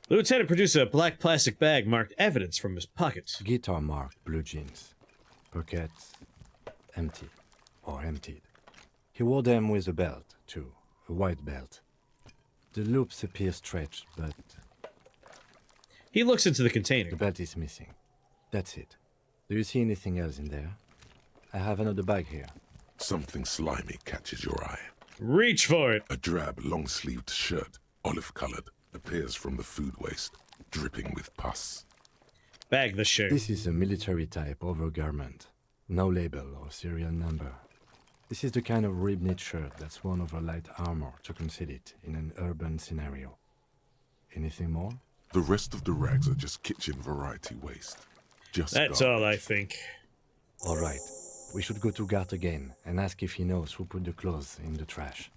The lieutenant produced a black plastic bag marked evidence from his pocket. Guitar marked blue jeans. Pockets empty or emptied. He wore them with a belt, too. A white belt. The loops appear stretched, but... He looks into the container. The belt is missing. That's it. Do you see anything else in there? I have another bag here. Something slimy catches your eye. Reach for it! A drab, long-sleeved shirt, olive-colored, appears from the food waste, dripping with pus. Bag the shirt. This is a military-type overgarment. No label or serial number. This is the kind of rib-knit shirt that's worn over light armor to conceal it in an urban scenario. Anything more? The rest of the rags are just kitchen variety waste. Just That's garbage. all I think. All right. We should go to Gart again and ask if he knows who put the clothes in the trash.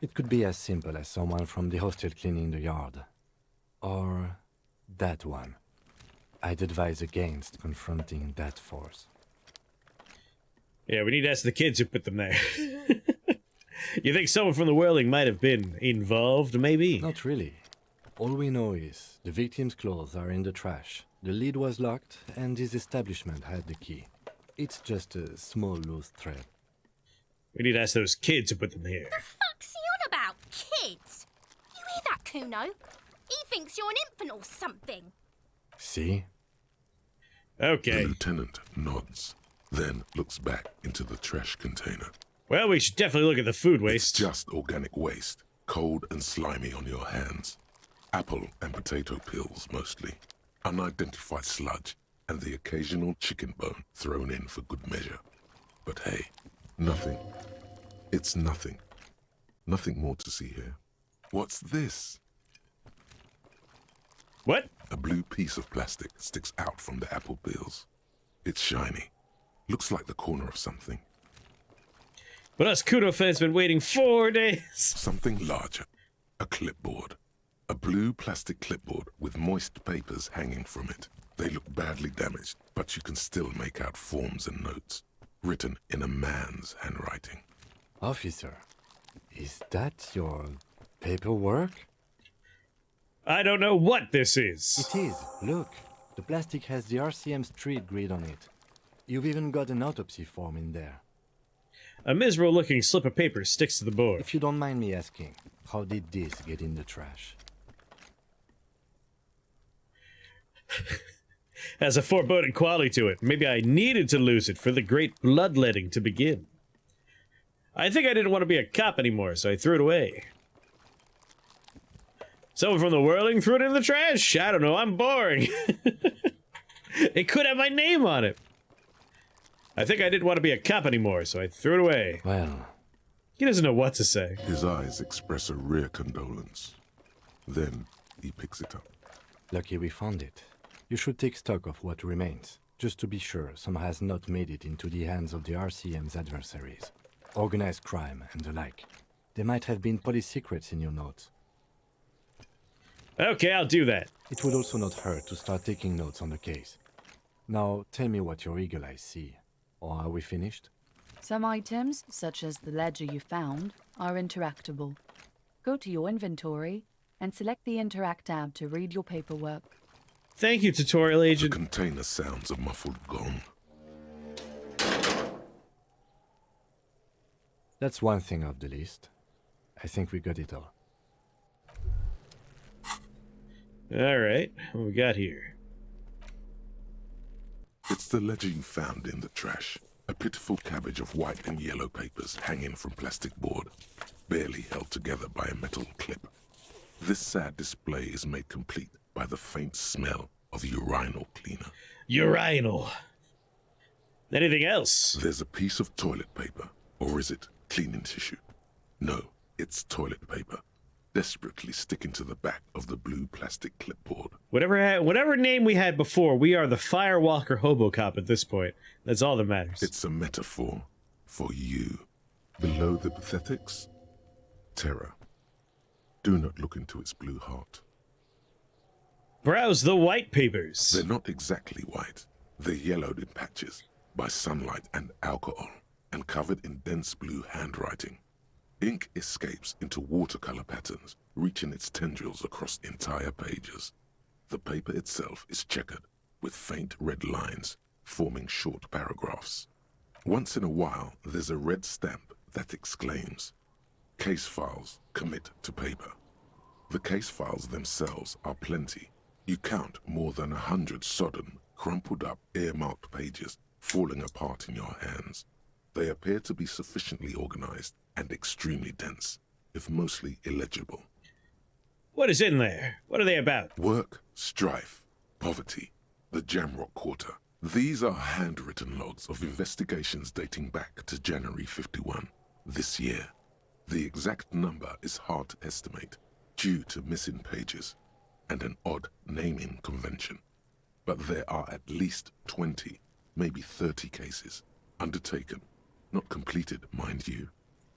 It could be as simple as someone from the hostel cleaning the yard. Or that one. I'd advise against confronting that force. Yeah, we need to ask the kids who put them there. You think someone from the whirling might have been involved, maybe? Not really. All we know is the victim's clothes are in the trash. The lid was locked, and his establishment had the key. It's just a small loose thread. We need to ask those kids who put them here. The fuck's he on about? Kids? You hear that, Kuno? He thinks you're an infant or something. See? Okay. The lieutenant nods, then looks back into the trash container. Well, we should definitely look at the food waste. It's just organic waste, cold and slimy on your hands. Apple and potato peels, mostly. Unidentified sludge, and the occasional chicken bone thrown in for good measure. But hey, nothing. It's nothing. Nothing more to see here. What's this? What? A blue piece of plastic sticks out from the apple peels. It's shiny. Looks like the corner of something. But us Kuno fans been waiting 4 days. Something larger. A clipboard. A blue plastic clipboard with moist papers hanging from it. They look badly damaged, but you can still make out forms and notes, written in a man's handwriting. Officer, is that your paperwork? I don't know what this is. It is. Look, the plastic has the RCM street grid on it. You've even got an autopsy form in there. A miserable-looking slip of paper sticks to the board. If you don't mind me asking, how did this get in the trash? Has a foreboding quality to it. Maybe I needed to lose it for the great bloodletting to begin. I think I didn't want to be a cop anymore, so I threw it away. Someone from the whirling threw it in the trash? I don't know, I'm boring. It could have my name on it. I think I didn't want to be a cop anymore, so I threw it away. Well... He doesn't know what to say. His eyes express a rare condolence. Then he picks it up. Lucky we found it. You should take stock of what remains, just to be sure some has not made it into the hands of the RCM's adversaries. Organized crime and the like. There might have been police secrets in your notes. Okay, I'll do that. It would also not hurt to start taking notes on the case. Now, tell me what your eagle eyes see. Or are we finished? Some items, such as the ledger you found, are interactable. Go to your inventory and select the Interact tab to read your paperwork. Thank you, tutorial The agent. container sounds a muffled gong. That's one thing off the list. I think we got it all. Alright, what we got here? It's the ledger you found in the trash. A pitiful cabbage of white and yellow papers hanging from plastic board, barely held together by a metal clip. This sad display is made complete by the faint smell of urinal cleaner. Urinal. Anything else? There's a piece of toilet paper, or is it cleaning tissue? No, it's toilet paper, desperately sticking to the back of the blue plastic clipboard. Whatever name we had before, we are the Firewalker Hobocop at this point. That's all that matters. It's a metaphor for you. Below the pathetics, terror. Do not look into its blue heart. Browse the white papers. They're not exactly white. They're yellowed in patches by sunlight and alcohol, and covered in dense blue handwriting. Ink escapes into watercolor patterns, reaching its tendrils across entire pages. The paper itself is checkered, with faint red lines, forming short paragraphs. Once in a while, there's a red stamp that exclaims, "Case files commit to paper." The case files themselves are plenty. You count more than 100 sodden, crumpled up, earmarked pages falling apart in your hands. They appear to be sufficiently organized and extremely dense, if mostly illegible. What is in there? What are they about? Work, strife, poverty, the Jamrock Quarter. These are handwritten logs of investigations dating back to January 51, this year. The exact number is hard to estimate, due to missing pages and an odd naming convention. But there are at least 20, maybe 30 cases, undertaken, not completed, mind you.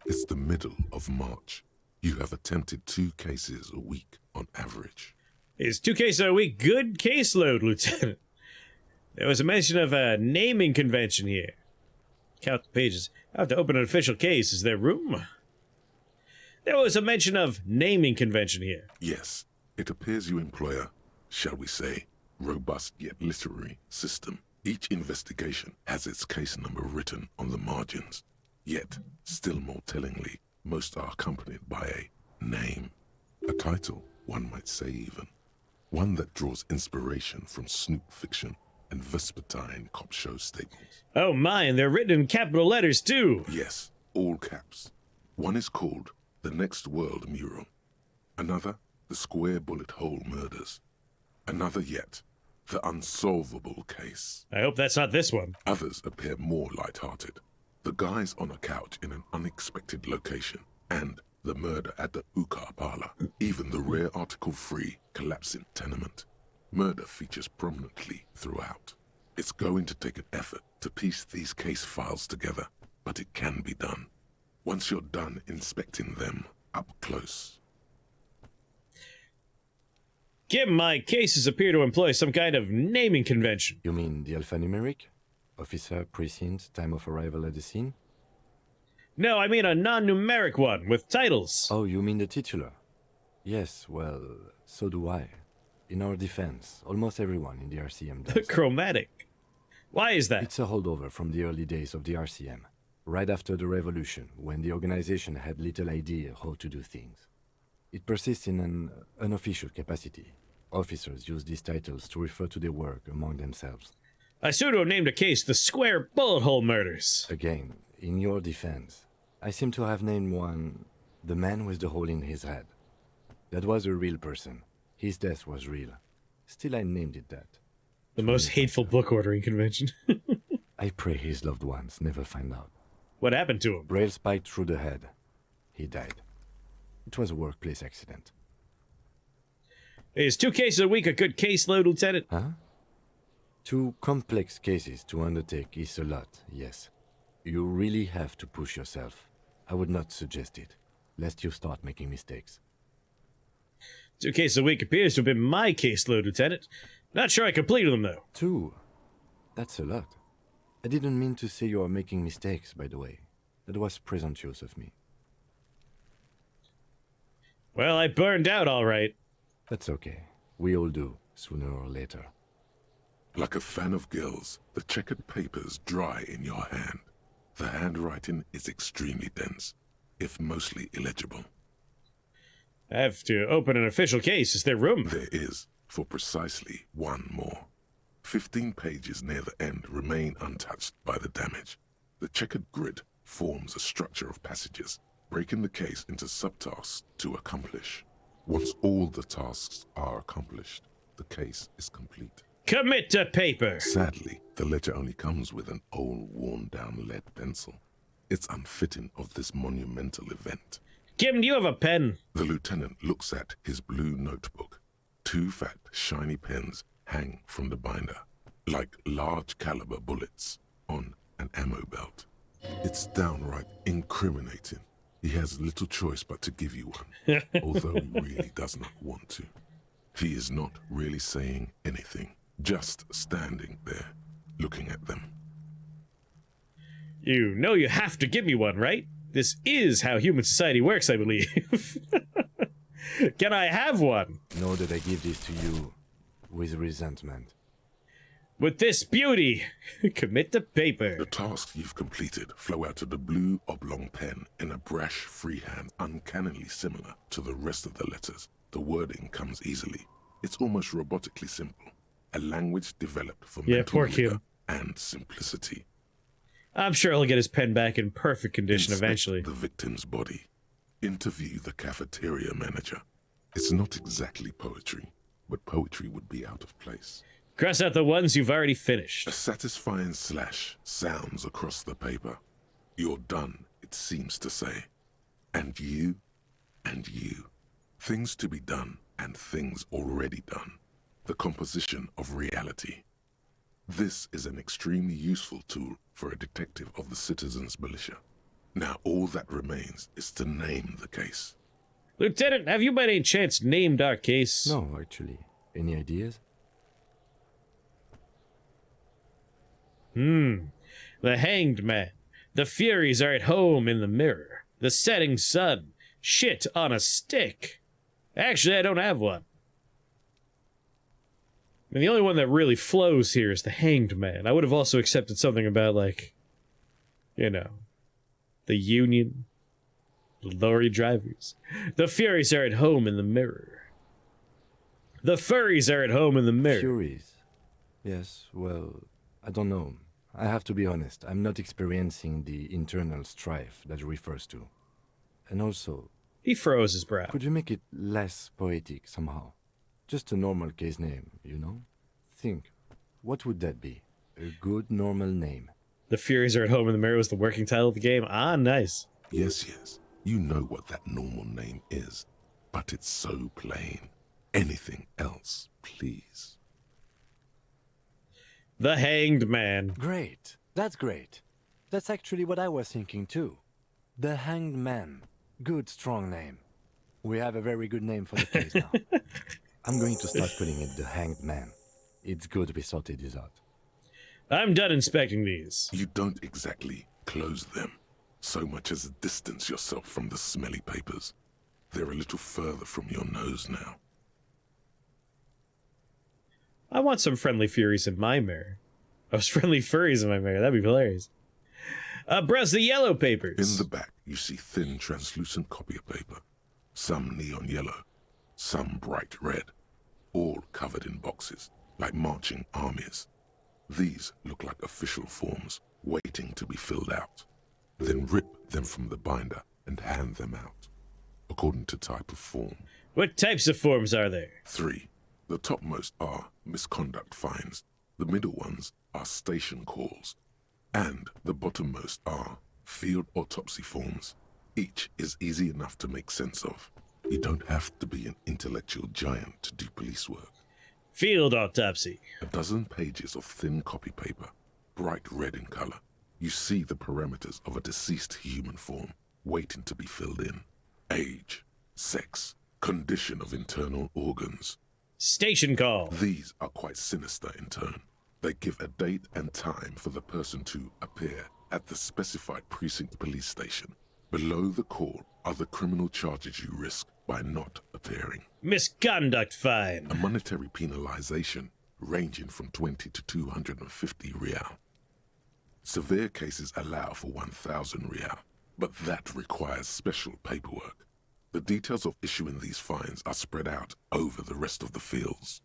It's the middle of March. You have attempted 2 cases a week on average. Is 2 cases a week good caseload, Lieutenant? There was a mention of a naming convention here. Count the pages. I have to open an official case. Is there room? There was a mention of naming convention here. Yes, it appears you employ a, shall we say, robust yet literary system. Each investigation has its case number written on the margins. Yet, still more tellingly, most are accompanied by a name. A title, one might say even. One that draws inspiration from snoop fiction and vespertine cop show staples. Oh my, and they're written in capital letters too. Yes, all caps. One is called The Next World Mural. Another, The Square Bullet Hole Murders. Another yet, The Unsolvable Case. I hope that's not this one. Others appear more light-hearted. The guys on a couch in an unexpected location, and the murder at the hookah parlor. Even the rare article-free collapsing tenement. Murder features prominently throughout. It's going to take an effort to piece these case files together, but it can be done. Once you're done inspecting them up close. Given my cases appear to employ some kind of naming convention. You mean the alphanumeric? Officer, precinct, time of arrival at the scene? No, I mean a non-numeric one, with titles. Oh, you mean the titular? Yes, well, so do I. In our defense, almost everyone in the RCM does. Chromatic. Why is that? It's a holdover from the early days of the RCM, right after the revolution, when the organization had little idea how to do things. It persists in an unofficial capacity. Officers use these titles to refer to their work among themselves. I pseudo named a case the Square Bullet Hole Murders. Again, in your defense, I seem to have named one the man with the hole in his head. That was a real person. His death was real. Still, I named it that. The most hateful book ordering convention. I pray his loved ones never find out. What happened to him? Rail spiked through the head. He died. It was a workplace accident. Is 2 cases a week a good caseload, Lieutenant? Huh? 2 complex cases to undertake is a lot, yes. You really have to push yourself. I would not suggest it, lest you start making mistakes. 2 cases a week appears to have been my caseload, Lieutenant. Not sure I completed them, though. 2? That's a lot. I didn't mean to say you are making mistakes, by the way. That was presumptuous of me. Well, I burned out all right. That's okay. We all do, sooner or later. Like a fan of gills, the checkered papers dry in your hand. The handwriting is extremely dense, if mostly illegible. I have to open an official case. Is there room? There is, for precisely one more. 15 pages near the end remain untouched by the damage. The checkered grid forms a structure of passages, breaking the case into subtasks to accomplish. Once all the tasks are accomplished, the case is complete. Commit to paper! Sadly, the ledger only comes with an old, worn-down lead pencil. It's unfitting of this monumental event. Kim, do you have a pen? The lieutenant looks at his blue notebook. 2 fat, shiny pens hang from the binder, like large-caliber bullets on an ammo belt. It's downright incriminating. He has little choice but to give you one, although he really does not want to. He is not really saying anything, just standing there, looking at them. You know you have to give me one, right? This is how human society works, I believe. Can I have one? Nor did I give this to you with resentment. With this beauty, commit to paper. The tasks you've completed flow out of the blue oblong pen in a brash freehand uncannily similar to the rest of the letters. The wording comes easily. It's almost robotically simple. A language developed for mental rigor and simplicity. I'm sure he'll get his pen back in perfect condition Inspect eventually. the victim's body. Interview the cafeteria manager. It's not exactly poetry, but poetry would be out of place. Cross out the ones you've already finished. A satisfying slash sounds across the paper. You're done, it seems to say. And you, and you. Things to be done, and things already done. The composition of reality. This is an extremely useful tool for a detective of the citizens' militia. Now all that remains is to name the case. Lieutenant, have you by any chance named our case? No, actually. Any ideas? The Hanged Man. The Furies are at home in the mirror. The Setting Sun. Shit on a stick. Actually, I don't have one. I mean, the only one that really flows here is the Hanged Man. I would have also accepted something about, like, you know, the Union, the lorry drivers. The Furies are at home in the mirror. The furries are at home in the mirror. Furies? Yes, well, I don't know. I have to be honest, I'm not experiencing the internal strife that refers to. And also... He froze his brow. Could you make it less poetic somehow? Just a normal case name, you know? Think, what would that be? A good normal name. The Furies are at home in the mirror was the working title of the game. Ah, nice. Yes, yes. You know what that normal name is. But it's so plain. Anything else, please. The Hanged Man. Great. That's great. That's actually what I was thinking too. The Hanged Man. Good, strong name. We have a very good name for the case now. I'm going to start calling it the Hanged Man. It's good we sorted this out. I'm done inspecting these. You don't exactly close them, so much as distance yourself from the smelly papers. They're a little further from your nose now. I want some friendly Furies in my mirror. I was friendly furries in my mirror. That'd be hilarious. Browse the yellow papers. In the back, you see thin, translucent copy paper. Some neon yellow, some bright red, all covered in boxes, like marching armies. These look like official forms, waiting to be filled out. Then rip them from the binder and hand them out, according to type of form. What types of forms are there? 3. The topmost are misconduct fines. The middle ones are station calls. And the bottommost are field autopsy forms. Each is easy enough to make sense of. You don't have to be an intellectual giant to do police work. Field autopsy. A dozen pages of thin copy paper, bright red in color. You see the parameters of a deceased human form, waiting to be filled in. Age, sex, condition of internal organs. Station call. These are quite sinister in turn. They give a date and time for the person to appear at the specified precinct police station. Below the call are the criminal charges you risk by not appearing. Misconduct fine. A monetary penalization ranging from 20 to 250 real. Severe cases allow for 1,000 real, but that requires special paperwork. The details of issuing these fines are spread out over the rest of the fields,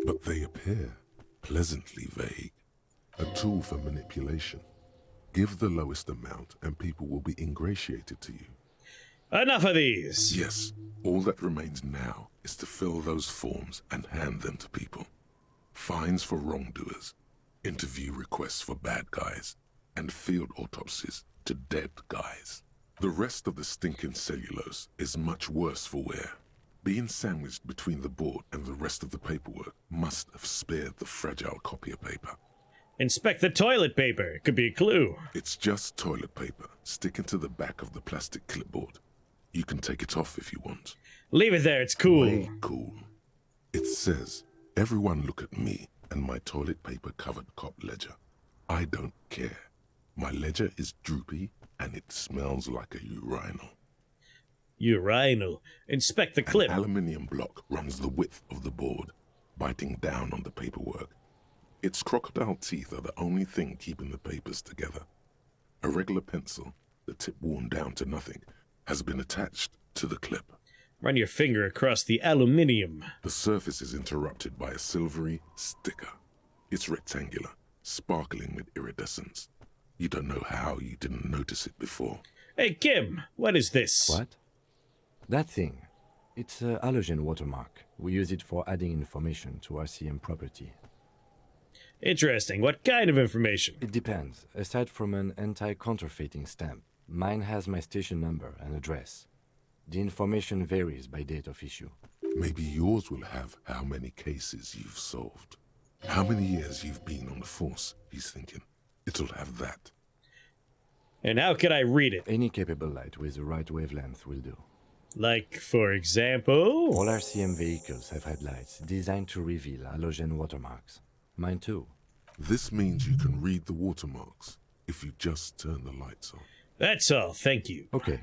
but they appear pleasantly vague. A tool for manipulation. Give the lowest amount and people will be ingratiated to you. Enough of these! Yes, all that remains now is to fill those forms and hand them to people. Fines for wrongdoers, interview requests for bad guys, and field autopsies to dead guys. The rest of the stinking cellulose is much worse for wear. Being sandwiched between the board and the rest of the paperwork must have spared the fragile copier paper. Inspect the toilet paper. It could be a clue. It's just toilet paper sticking to the back of the plastic clipboard. You can take it off if you want. Leave it there, it's cool. Way cool. It says, everyone look at me and my toilet paper covered cop ledger. I don't care. My ledger is droopy and it smells like a urinal. Urinal. Inspect the clip. An aluminium block runs the width of the board, biting down on the paperwork. Its crocodile teeth are the only thing keeping the papers together. A regular pencil, the tip worn down to nothing, has been attached to the clip. Run your finger across the aluminium. The surface is interrupted by a silvery sticker. It's rectangular, sparkling with iridescence. You don't know how you didn't notice it before. Hey, Kim, what is this? What? That thing. It's a halogen watermark. We use it for adding information to RCM property. Interesting. What kind of information? It depends. Aside from an anti-counterfeiting stamp, mine has my station number and address. The information varies by date of issue. Maybe yours will have how many cases you've solved. How many years you've been on the force, he's thinking. It'll have that. And how can I read it? Any capable light with the right wavelength will do. Like, for example? All RCM vehicles have headlights designed to reveal halogen watermarks. Mine too. This means you can read the watermarks if you just turn the lights on. That's all, thank you. Okay.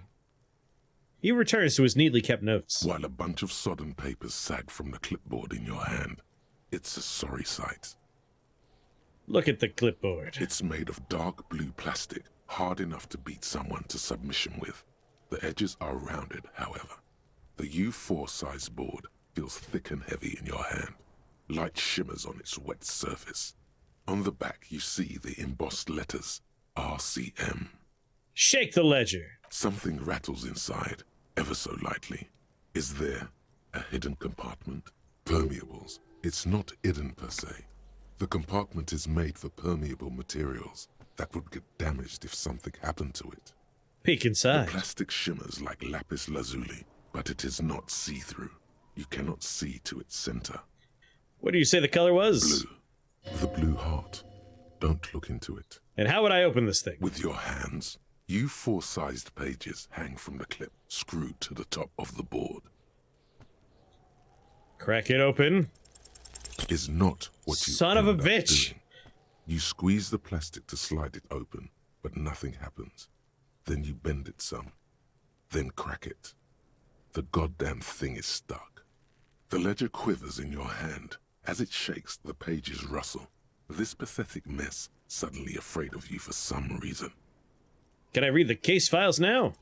He returns to his neatly kept notes. While a bunch of sodden papers sag from the clipboard in your hand. It's a sorry sight. Look at the clipboard. It's made of dark blue plastic, hard enough to beat someone to submission with. The edges are rounded, however. The U4 size board feels thick and heavy in your hand. Light shimmers on its wet surface. On the back, you see the embossed letters, RCM. Shake the ledger. Something rattles inside, ever so lightly. Is there a hidden compartment? Permeables. It's not hidden per se. The compartment is made for permeable materials that would get damaged if something happened to it. Peek inside. The plastic shimmers like lapis lazuli, but it is not see-through. You cannot see to its center. What do you say the color was? Blue. The blue heart. Don't look into it. And how would I open this thing? With your hands. U4 sized pages hang from the clip, screwed to the top of the board. Crack it open. Is not what you Son of a end up bitch. doing. You squeeze the plastic to slide it open, but nothing happens. Then you bend it some. Then crack it. The goddamn thing is stuck. The ledger quivers in your hand. As it shakes, the pages rustle. This pathetic mess suddenly afraid of you for some reason. Can I read the case files now?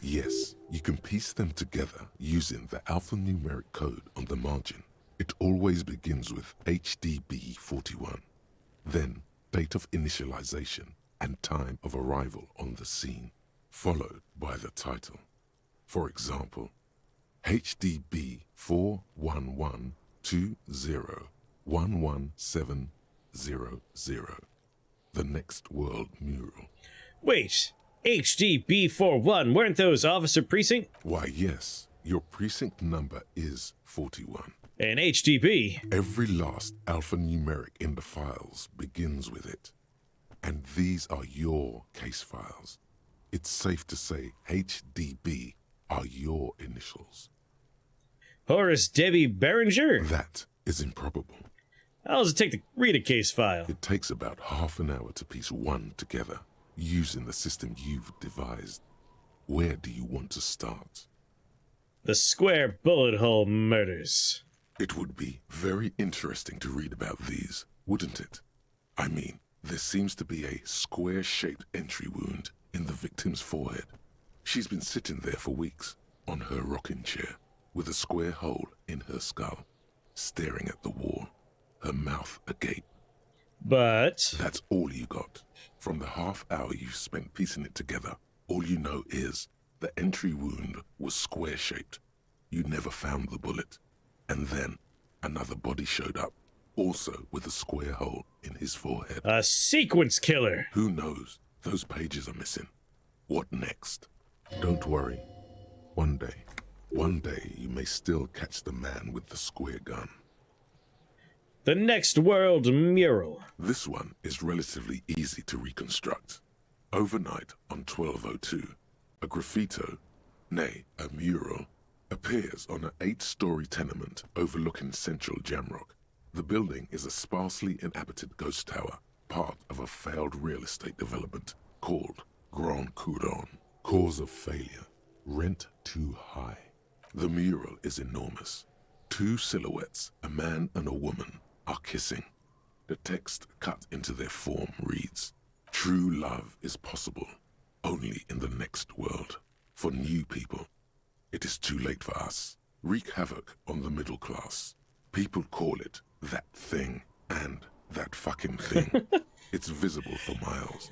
Yes, you can piece them together using the alphanumeric code on the margin. It always begins with HDB41. Then, date of initialization and time of arrival on the scene, followed by the title. For example, HDB 41120111700. The Next World Mural. Wait, HDB41, weren't those officer precinct? Why, yes, your precinct number is 41. And HDB? Every last alphanumeric in the files begins with it. And these are your case files. It's safe to say HDB are your initials. Horace Debbie Berenger? That is improbable. How does it take to read a case file? It takes about half an hour to piece one together, using the system you've devised. Where do you want to start? The Square Bullet Hole Murders. It would be very interesting to read about these, wouldn't it? I mean, there seems to be a square-shaped entry wound in the victim's forehead. She's been sitting there for weeks, on her rocking chair, with a square hole in her skull, staring at the wall, her mouth agape. But... That's all you got. From the half hour you spent piecing it together, all you know is the entry wound was square-shaped. You never found the bullet. And then another body showed up, also with a square hole in his forehead. A sequence killer! Who knows? Those pages are missing. What next? Don't worry. One day you may still catch the man with the square gun. The Next World Mural. This one is relatively easy to reconstruct. Overnight on 1202, a graffito, nay, a mural, appears on an 8-story tenement overlooking central Jamrock. The building is a sparsely inhabited ghost tower, part of a failed real estate development called Grand Couronne. Cause of failure, rent too high. The mural is enormous. 2 silhouettes, a man and a woman, are kissing. The text cut into their form reads, "True love is possible, only in the next world. For new people, it is too late for us. Wreak havoc on the middle class. People call it that thing and that fucking thing." It's visible for miles.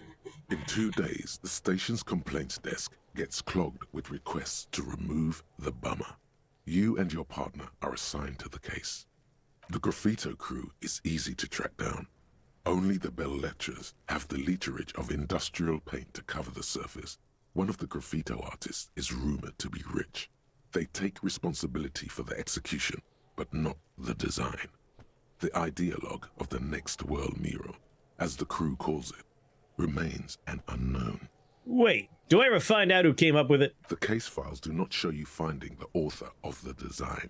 In 2 days, the station's complaints desk gets clogged with requests to remove the bummer. You and your partner are assigned to the case. The graffito crew is easy to track down. Only the belles-lettres have the literage of industrial paint to cover the surface. One of the graffito artists is rumored to be rich. They take responsibility for the execution, but not the design. The ideologue of the Next World mural, as the crew calls it, remains an unknown. Wait, do I ever find out who came up with it? The case files do not show you finding the author of the design.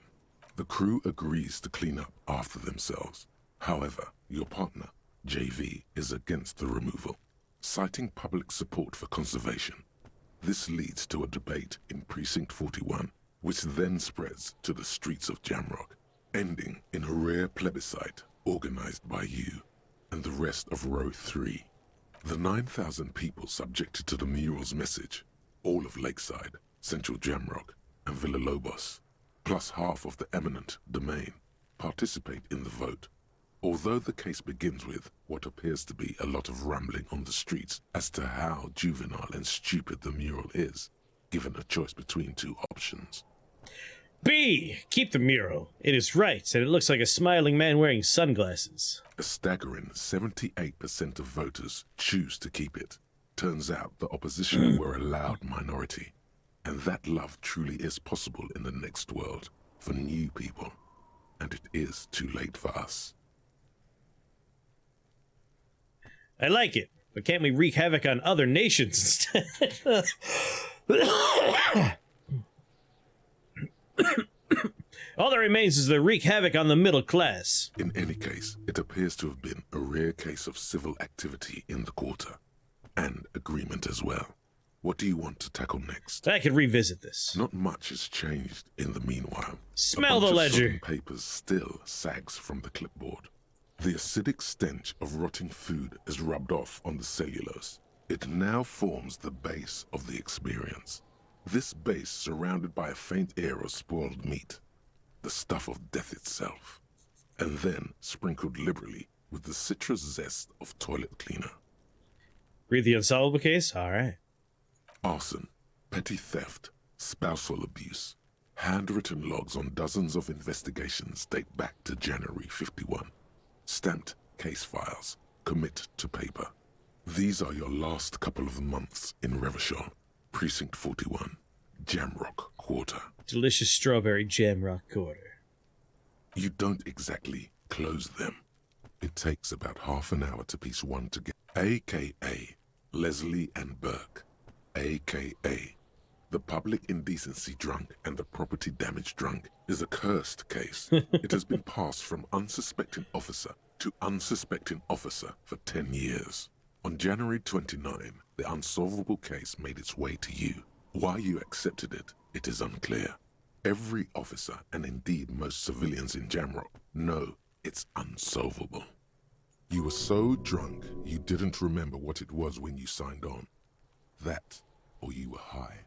The crew agrees to clean up after themselves. However, your partner, JV, is against the removal, citing public support for conservation. This leads to a debate in Precinct 41, which then spreads to the streets of Jamrock, ending in a rare plebiscite organized by you and the rest of Row 3. The 9,000 people subjected to the mural's message, all of Lakeside, Central Jamrock, and Villalobos, plus half of the eminent domain, participate in the vote. Although the case begins with what appears to be a lot of rambling on the streets as to how juvenile and stupid the mural is, given a choice between 2 options. B! Keep the mural. It is right, and it looks like a smiling man wearing sunglasses. A staggering 78% of voters choose to keep it. Turns out the opposition were a loud minority. And that love truly is possible in the next world for new people. And it is too late for us. I like it, but can't we wreak havoc on other nations instead? All that remains is to wreak havoc on the middle class. In any case, it appears to have been a rare case of civil activity in the quarter. And agreement as well. What do you want to tackle next? I could revisit this. Not much has changed in the meanwhile. Smell the ledger. Papers still sags from the clipboard. The acidic stench of rotting food is rubbed off on the cellulose. It now forms the base of the experience. This base surrounded by a faint air of spoiled meat, the stuff of death itself, and then sprinkled liberally with the citrus zest of toilet cleaner. Read the unsolvable case? All right. Arson, petty theft, spousal abuse. Handwritten logs on dozens of investigations date back to January 51. Stamped case files, commit to paper. These are your last couple of months in Revachol, Precinct 41, Jamrock Quarter. Delicious strawberry Jamrock Quarter. You don't exactly close them. It takes about half an hour to piece one together. AKA Leslie and Burke. AKA the public indecency drunk and the property damage drunk is a cursed case. It has been passed from unsuspecting officer to unsuspecting officer for 10 years. On January 29, the unsolvable case made its way to you. Why you accepted it, it is unclear. Every officer, and indeed most civilians in Jamrock, know it's unsolvable. You were so drunk you didn't remember what it was when you signed on. That, or you were high.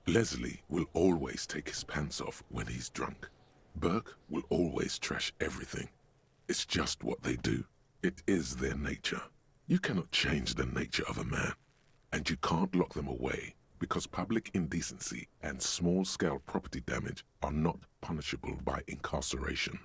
Leslie will always take his pants off when he's drunk. Burke will always trash everything. It's just what they do. It is their nature. You cannot change the nature of a man, and you can't lock them away because public indecency and small-scale property damage are not punishable by incarceration.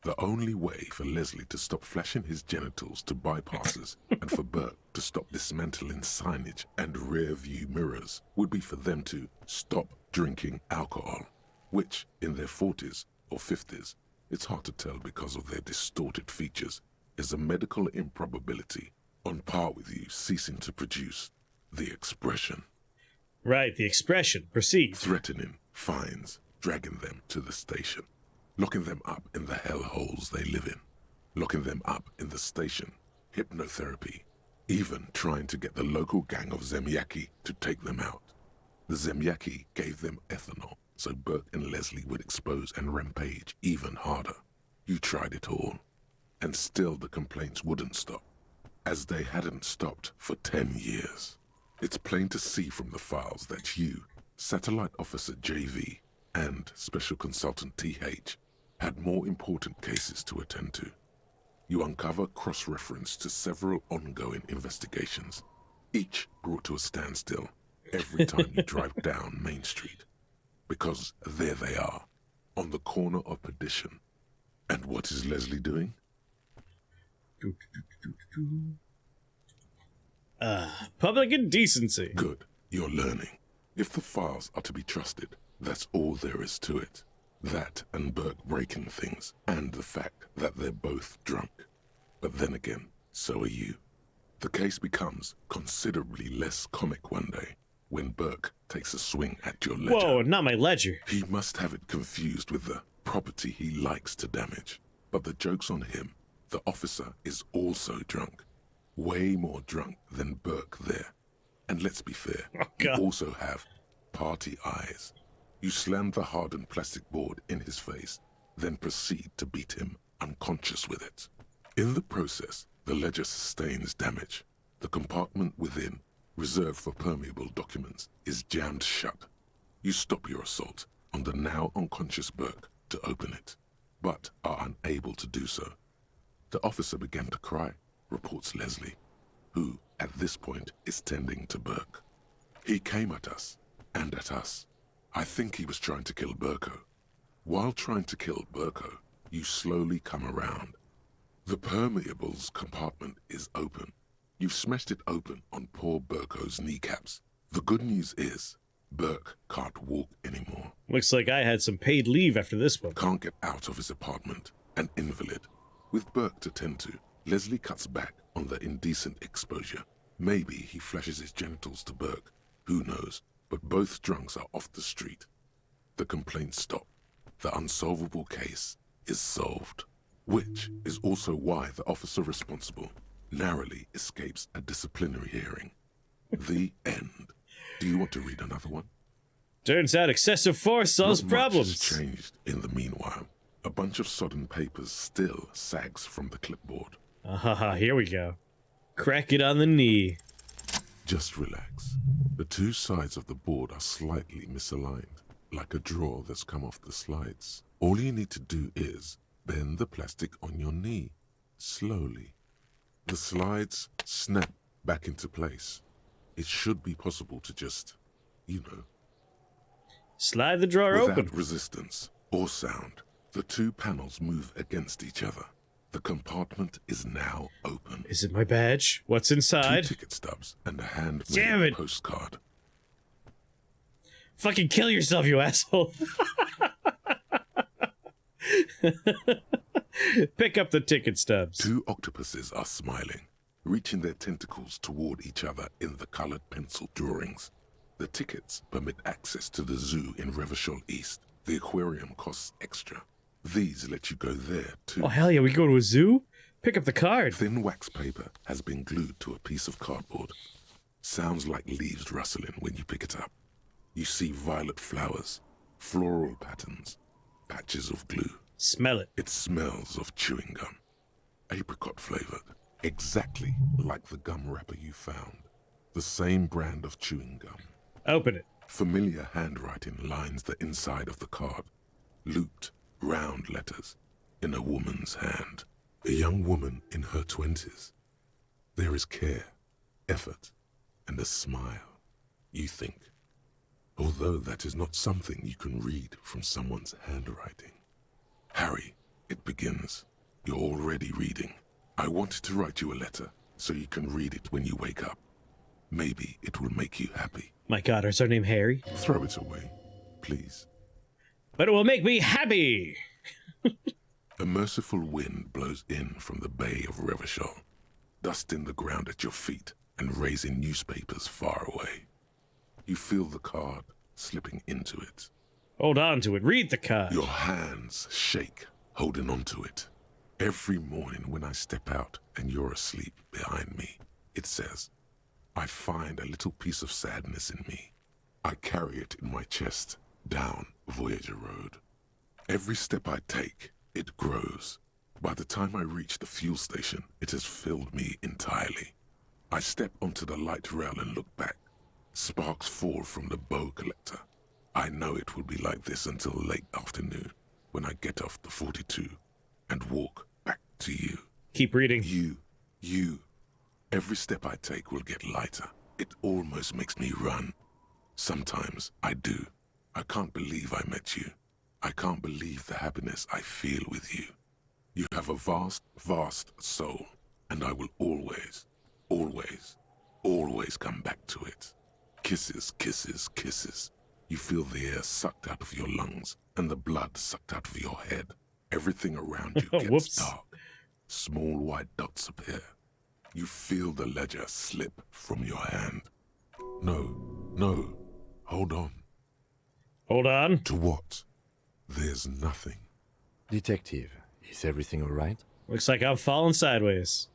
The only way for Leslie to stop flashing his genitals to bypassers and for Burke to stop dismantling signage and rear-view mirrors would be for them to stop drinking alcohol, which, in their 40s or 50s, it's hard to tell because of their distorted features, is a medical improbability on par with you ceasing to produce the expression. Right, the expression. Proceed. Threatening, fines, dragging them to the station. Locking them up in the hellholes they live in. Locking them up in the station. Hypnotherapy. Even trying to get the local gang of Zemyaki to take them out. The Zemyaki gave them ethanol, so Burke and Leslie would expose and rampage even harder. You tried it all, and still the complaints wouldn't stop, as they hadn't stopped for 10 years. It's plain to see from the files that you, Satellite Officer JV, and Special Consultant TH, had more important cases to attend to. You uncover cross-reference to several ongoing investigations, each brought to a standstill every time you drive down Main Street. Because there they are, on the corner of Perdition. And what is Leslie doing? Public indecency. Good, you're learning. If the files are to be trusted, that's all there is to it. That and Burke breaking things, and the fact that they're both drunk. But then again, so are you. The case becomes considerably less comic one day when Burke takes a swing at your ledger. Whoa, not my ledger. He must have it confused with the property he likes to damage. But the joke's on him. The officer is also drunk. Way more drunk than Burke there. And let's be fair, you also have party eyes. You slam the hardened plastic board in his face, then proceed to beat him unconscious with it. In the process, the ledger sustains damage. The compartment within, reserved for permeable documents, is jammed shut. You stop your assault on the now unconscious Burke to open it, but are unable to do so. The officer began to cry, reports Leslie, who, at this point, is tending to Burke. He came at us, and at us. I think he was trying to kill Burko. While trying to kill Burko, you slowly come around. The permeables compartment is open. You've smashed it open on poor Burko's kneecaps. The good news is, Burke can't walk anymore. Looks like I had some paid leave after this one. Can't get out of his apartment, an invalid. With Burke to tend to, Leslie cuts back on the indecent exposure. Maybe he flashes his genitals to Burke. Who knows? But both drunks are off the street. The complaints stop. The unsolvable case is solved. Which is also why the officer responsible narrowly escapes a disciplinary hearing. The end. Do you want to read another one? Turns out excessive force solves Not much problems. has changed in the meanwhile. A bunch of sodden papers still sags from the clipboard. Here we go. Crack it on the knee. Just relax. The two sides of the board are slightly misaligned, like a drawer that's come off the slides. All you need to do is bend the plastic on your knee, slowly. The slides snap back into place. It should be possible to just, slide the drawer without open. resistance or sound. The two panels move against each other. The compartment is now open. Is it my badge? What's inside? 2 ticket stubs and a Damn handmade it. postcard. Fucking kill yourself, you asshole. Pick up the ticket stubs. 2 octopuses are smiling, reaching their tentacles toward each other in the colored pencil drawings. The tickets permit access to the zoo in Revachol East. The aquarium costs extra. These let you go there, too. Oh, hell yeah, we go to a zoo? Pick up the card. Thin wax paper has been glued to a piece of cardboard. Sounds like leaves rustling when you pick it up. You see violet flowers, floral patterns, patches of glue. Smell it. It smells of chewing gum. Apricot flavored. Exactly like the gum wrapper you found. The same brand of chewing gum. Open it. Familiar handwriting lines the inside of the card. Looped, round letters. In a woman's hand. A young woman in her 20s. There is care, effort, and a smile. You think. Although that is not something you can read from someone's handwriting. Harry, it begins. You're already reading. I wanted to write you a letter so you can read it when you wake up. Maybe it will make you happy. My God, is her name Harry? Throw it away, please. But it will make me happy! A merciful wind blows in from the bay of Revachol, dusting the ground at your feet and raising newspapers far away. You feel the card slipping into it. Hold on to it. Read the card. Your hands shake, holding on to it. Every morning when I step out and you're asleep behind me, it says, I find a little piece of sadness in me. I carry it in my chest down Voyager Road. Every step I take, it grows. By the time I reach the fuel station, it has filled me entirely. I step onto the light rail and look back. Sparks fall from the bow collector. I know it will be like this until late afternoon, when I get off the 42 and walk back to you. Keep reading. You. Every step I take will get lighter. It almost makes me run. Sometimes I do. I can't believe I met you. I can't believe the happiness I feel with you. You have a vast, vast soul, and I will always, always, always come back to it. Kisses, kisses, kisses. You feel the air sucked out of your lungs and the blood sucked out of your head. Everything around you gets Whoops. dark. Small white dots appear. You feel the ledger slip from your hand. No. Hold on. Hold on. To what? There's nothing. Detective, is everything all right? Looks like I'm falling sideways.